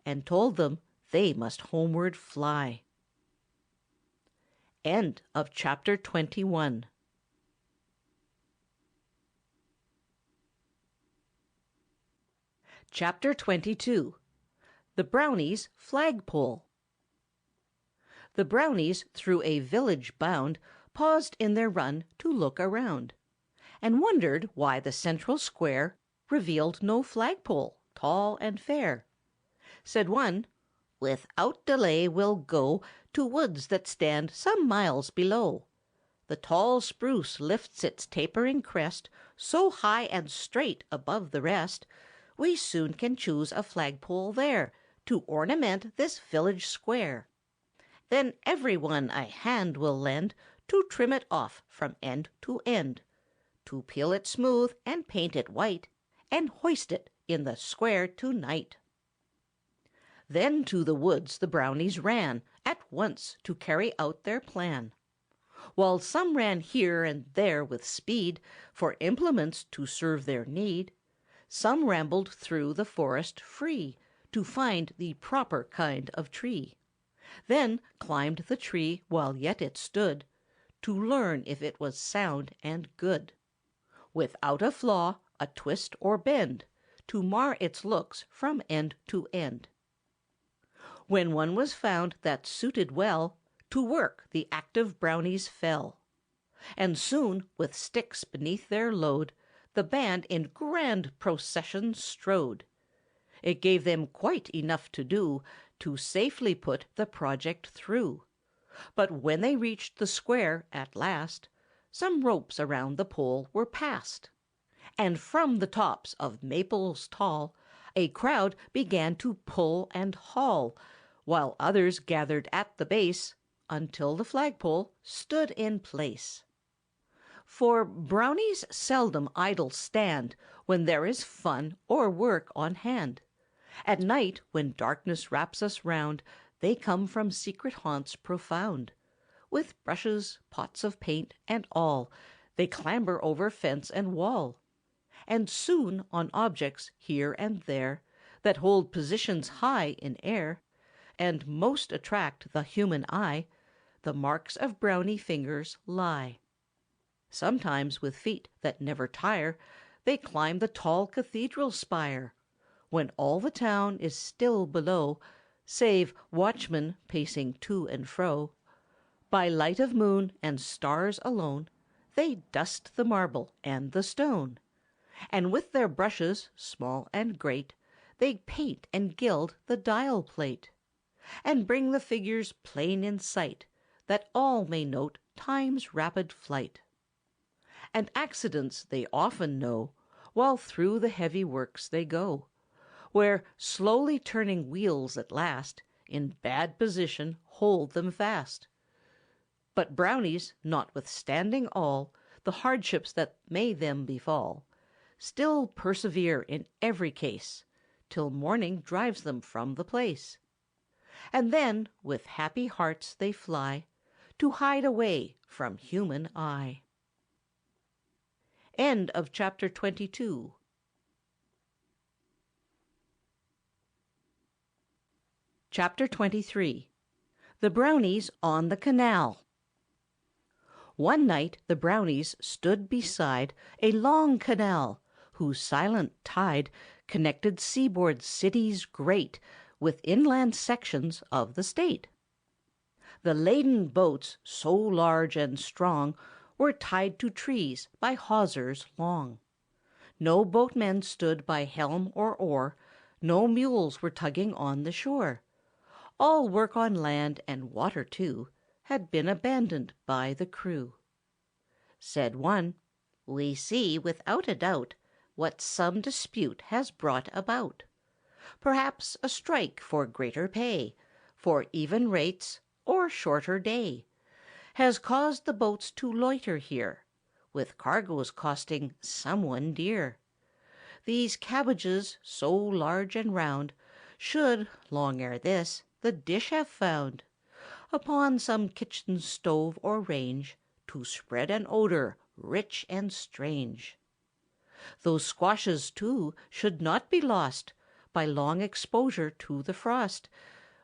and told them they must homeward fly. End of chapter 21. Chapter 22. The Brownies' Flagpole. The Brownies, through a village bound, paused in their run to look around, and wondered why the central square, revealed no flagpole, tall and fair. Said one, "Without delay we'll go to woods that stand some miles below. The tall spruce lifts its tapering crest so high and straight above the rest, we soon can choose a flagpole there to ornament this village square. Then every one a hand will lend to trim it off from end to end, to peel it smooth and paint it white, and hoist it in the square to-night." Then to the woods the Brownies ran at once to carry out their plan. While some ran here and there with speed for implements to serve their need, some rambled through the forest free to find the proper kind of tree, then climbed the tree while yet it stood to learn if it was sound and good, without a flaw, a twist or bend to mar its looks from end to end. When one was found that suited well, to work the active Brownies fell. And soon, with sticks beneath their load, the band in grand procession strode. It gave them quite enough to do to safely put the project through. But when they reached the square at last, some ropes around the pole were passed, and from the tops of maples tall a crowd began to pull and haul, while others gathered at the base until the flagpole stood in place. For Brownies seldom idle stand when there is fun or work on hand. At night, when darkness wraps us round, they come from secret haunts profound. With brushes, pots of paint, and all, they clamber over fence and wall. And soon on objects here and there that hold positions high in air, and most attract the human eye, the marks of Brownie fingers lie. Sometimes with feet that never tire, they climb the tall cathedral spire, when all the town is still below, save watchmen pacing to and fro. By light of moon and stars alone, they dust the marble and the stone, and with their brushes, small and great, they paint and gild the dial plate, and bring the figures plain in sight, that all may note time's rapid flight. And accidents they often know, while through the heavy works they go, where slowly turning wheels at last, in bad position, hold them fast. But Brownies, notwithstanding all the hardships that may them befall, still persevere in every case, till morning drives them from the place. And then with happy hearts they fly to hide away from human eye. End of chapter 22. Chapter 23. The Brownies on the Canal. One night the Brownies stood beside a long canal, whose silent tide connected seaboard cities great with inland sections of the state. The laden boats, so large and strong, were tied to trees by hawsers long. No boatmen stood by helm or oar, no mules were tugging on the shore. All work on land and water too had been abandoned by the crew. Said one, "We see without a doubt what some dispute has brought about. Perhaps a strike for greater pay, for even rates, or shorter day, has caused the boats to loiter here, with cargoes costing someone dear. These cabbages, so large and round, should, long ere this, the dish have found upon some kitchen stove or range, to spread an odor rich and strange. Those squashes, too, should not be lost by long exposure to the frost,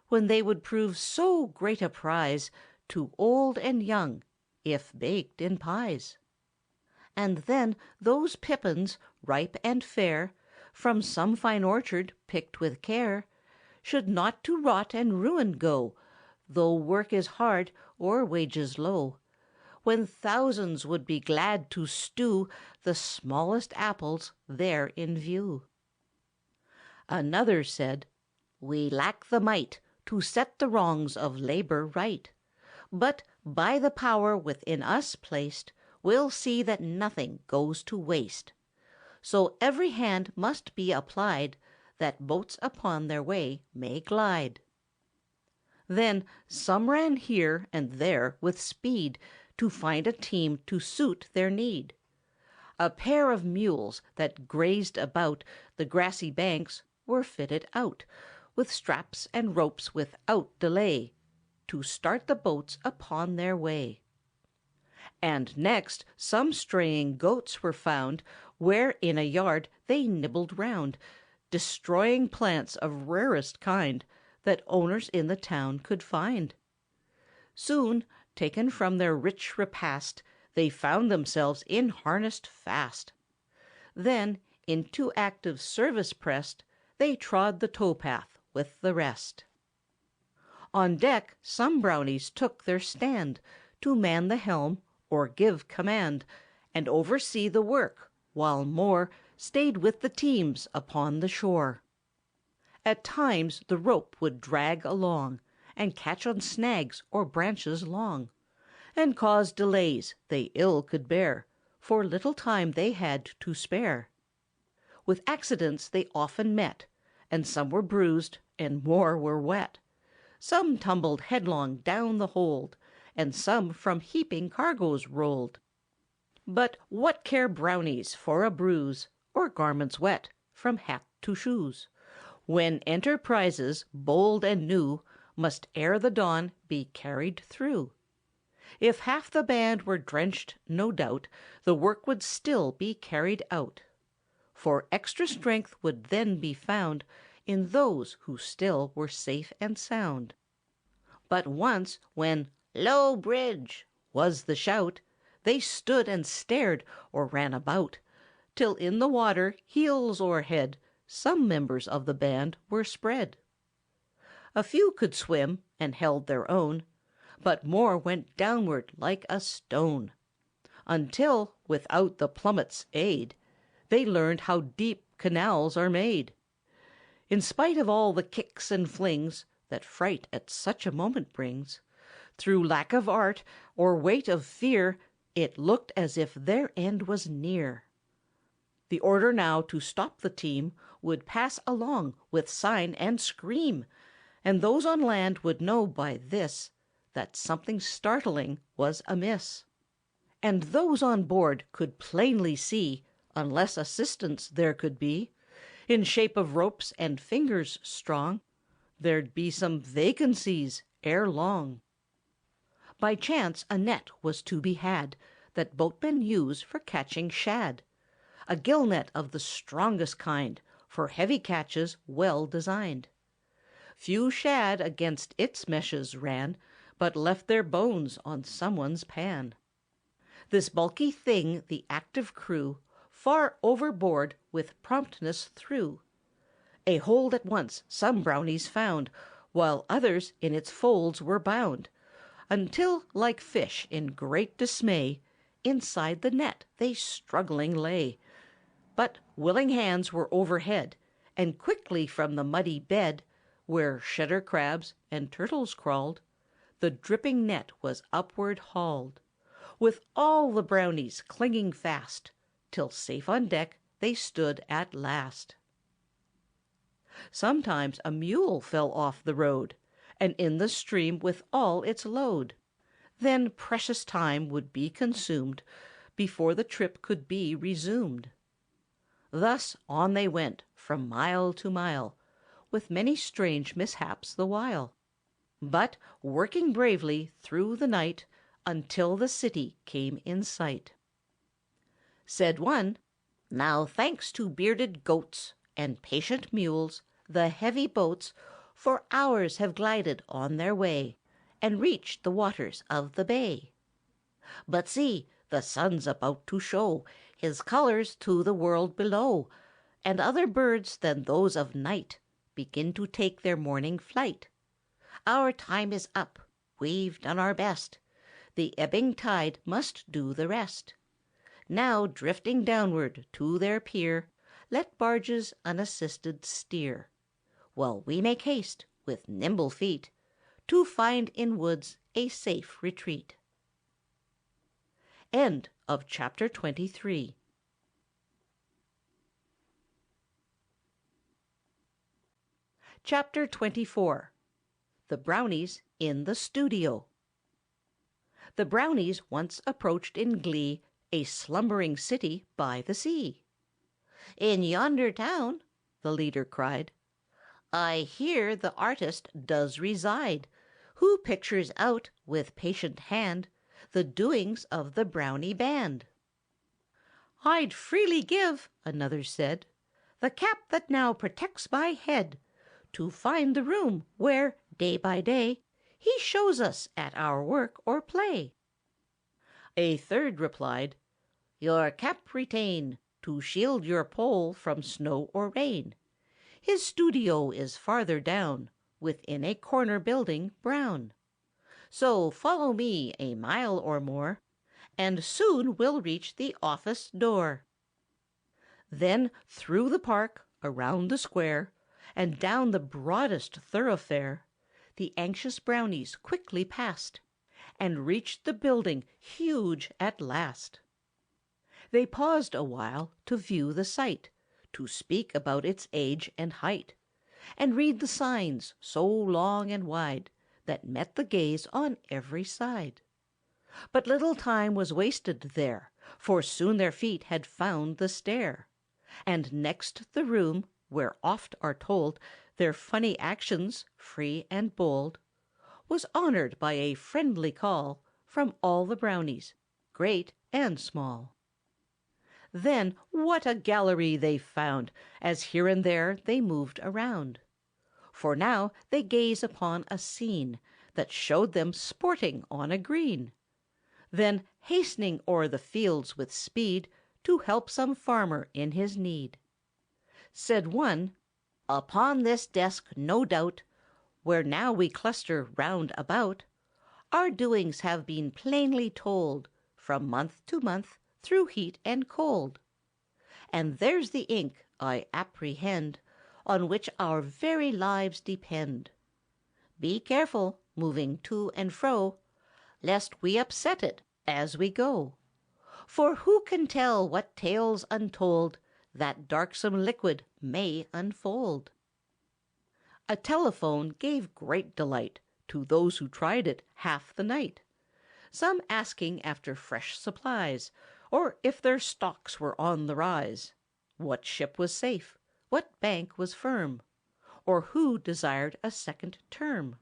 when they would prove so great a prize to old and young, if baked in pies. And then those pippins, ripe and fair, from some fine orchard picked with care, should not to rot and ruin go, though work is hard or wages low, when thousands would be glad to stew the smallest apples there in view. Another said, "We lack the might to set the wrongs of labor right, but by the power within us placed, we'll see that nothing goes to waste. So every hand must be applied, that boats upon their way may glide." Then some ran here and there with speed to find a team to suit their need. A pair of mules that grazed about the grassy banks were fitted out, with straps and ropes without delay, to start the boats upon their way. And next some straying goats were found, where in a yard they nibbled round, destroying plants of rarest kind that owners in the town could find. Soon, taken from their rich repast, they found themselves in harnessed fast. Then, into active service pressed, they trod the tow-path with the rest. On deck some Brownies took their stand, to man the helm or give command, and oversee the work, while more stayed with the teams upon the shore. At times the rope would drag along, and catch on snags or branches long, and cause delays they ill could bear, for little time they had to spare. With accidents they often met, and some were bruised and more were wet. Some tumbled headlong down the hold, and some from heaping cargoes rolled. But what care Brownies for a bruise, or garments wet, from hat to shoes, when enterprises bold and new must ere the dawn be carried through? If half the band were drenched, no doubt the work would still be carried out, for extra strength would then be found in those who still were safe and sound. But once, when "Low bridge!" was the shout, they stood and stared or ran about, till in the water, heels o'er head, some members of the band were spread. A few could swim and held their own, but more went downward like a stone, until, without the plummet's aid, they learned how deep canals are made. In spite of all the kicks and flings that fright at such a moment brings, through lack of art or weight of fear, it looked as if their end was near. The order now to stop the team would pass along with sign and scream, and those on land would know by this that something startling was amiss. And those on board could plainly see, unless assistance there could be, in shape of ropes and fingers strong, there'd be some vacancies ere long. By chance a net was to be had, that boatmen use for catching shad, a gill net of the strongest kind, for heavy catches well designed. Few shad against its meshes ran, but left their bones on someone's pan. This bulky thing the active crew far overboard with promptness threw. A hold at once some Brownies found, while others in its folds were bound, until, like fish in great dismay, inside the net they struggling lay. But willing hands were overhead, and quickly from the muddy bed, where shedder crabs and turtles crawled, the dripping net was upward hauled, with all the Brownies clinging fast, till safe on deck they stood at last. Sometimes a mule fell off the road, and in the stream with all its load. Then precious time would be consumed before the trip could be resumed. Thus on they went from mile to mile, with many strange mishaps the while, but working bravely through the night until the city came in sight. Said one, "Now, thanks to bearded goats and patient mules, the heavy boats for hours have glided on their way, and reached the waters of the bay. But see, the sun's about to show his colors to the world below, and other birds than those of night begin to take their morning flight. Our time is up. We've done our best. The ebbing tide must do the rest. Now drifting downward to their pier, let barges unassisted steer, while we make haste, with nimble feet, to find in woods a safe retreat. End of chapter 23. Chapter 24. The Brownies in the Studio. The Brownies once approached in glee a slumbering city by the sea. "In yonder town," the leader cried, "I hear the artist does reside, who pictures out, with patient hand, the doings of the Brownie band." "I'd freely give," another said, "the cap that now protects my head, to find the room where, day by day, he shows us at our work or play." A third replied, "Your cap retain, to shield your Pole from snow or rain. His studio is farther down, within a corner building brown. So follow me a mile or more, and soon we'll reach the office door." Then through the park, around the square, and down the broadest thoroughfare, the anxious Brownies quickly passed, and reached the building huge at last. They paused a while to view the sight, to speak about its age and height, and read the signs so long and wide that met the gaze on every side. But little time was wasted there, for soon their feet had found the stair, and next the room where oft are told their funny actions, free and bold, was honored by a friendly call from all the Brownies, great and small. Then what a gallery they found, as here and there they moved around! For now they gaze upon a scene that showed them sporting on a green, then hastening o'er the fields with speed to help some farmer in his need. Said one, "Upon this desk, no doubt, where now we cluster round about, our doings have been plainly told, from month to month, through heat and cold. And there's the ink, I apprehend, on which our very lives depend. Be careful, moving to and fro, lest we upset it as we go. For who can tell what tales untold that darksome liquid may unfold?" A telephone gave great delight to those who tried it half the night, some asking after fresh supplies, or if their stocks were on the rise, what ship was safe, what bank was firm, or who desired a second term.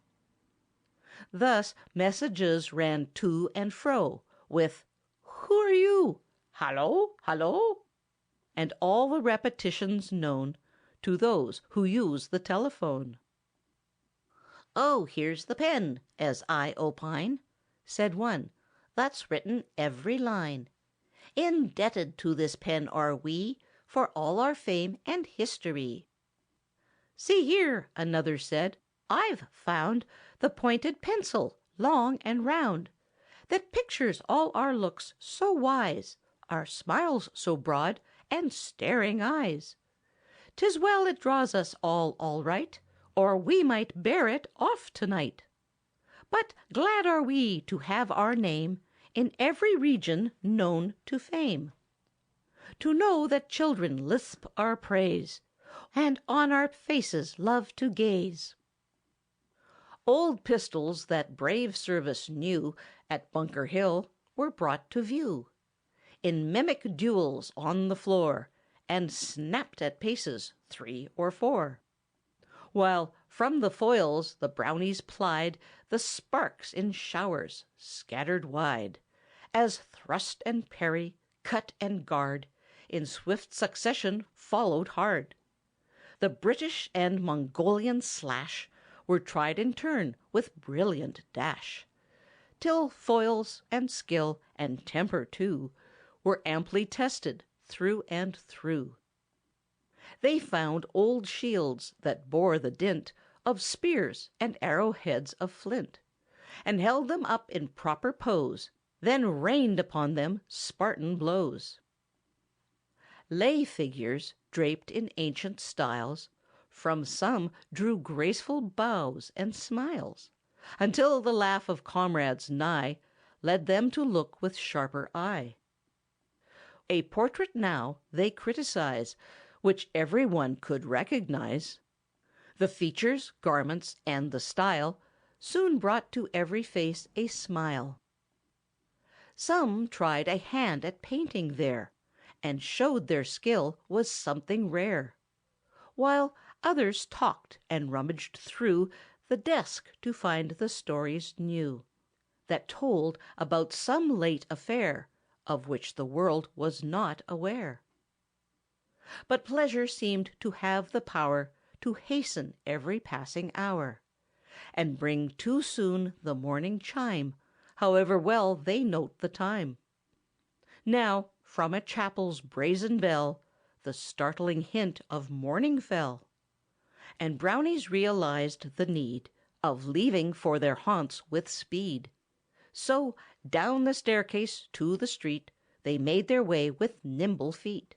Thus messages ran to and fro, with "Who are you?" "Hallo, hallo!" and all the repetitions known to those who use the telephone. "Oh, here's the pen, as I opine," said one, "that's written every line. Indebted to this pen are we for all our fame and history." "See here," another said, "I've found the pointed pencil, long and round, that pictures all our looks so wise, our smiles so broad, and staring eyes. 'Tis well it draws us all right, or we might bear it off to-night. But glad are we to have our name in every region known to fame, to know that children lisp our praise, and on our faces love to gaze. Old pistols that brave service knew at Bunker Hill were brought to view, in mimic duels on the floor, and snapped at paces 3 or 4. While from the foils the Brownies plied the sparks in showers scattered wide, as thrust and parry, cut and guard, in swift succession followed hard. The British and Mongolian slash were tried in turn with brilliant dash, till foils, and skill, and temper too, were amply tested through and through. They found old shields that bore the dint of spears and arrow-heads of flint, and held them up in proper pose, then rained upon them Spartan blows. Lay figures, draped in ancient styles, from some drew graceful bows and smiles, until the laugh of comrades nigh led them to look with sharper eye. A portrait now they criticize, which every one could recognize. The features, garments, and the style soon brought to every face a smile. Some tried a hand at painting there, and showed their skill was something rare, while others talked and rummaged through the desk to find the stories new, that told about some late affair of which the world was not aware. But pleasure seemed to have the power to hasten every passing hour, and bring too soon the morning chime, however well they note the time. Now, from a chapel's brazen bell, the startling hint of morning fell, and Brownies realized the need of leaving for their haunts with speed. So, down the staircase to the street they made their way with nimble feet,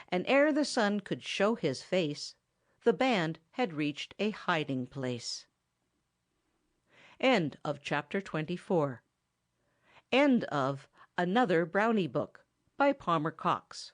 and ere the sun could show his face, the band had reached a hiding place. End of chapter 24. End of Another Brownie Book by Palmer Cox.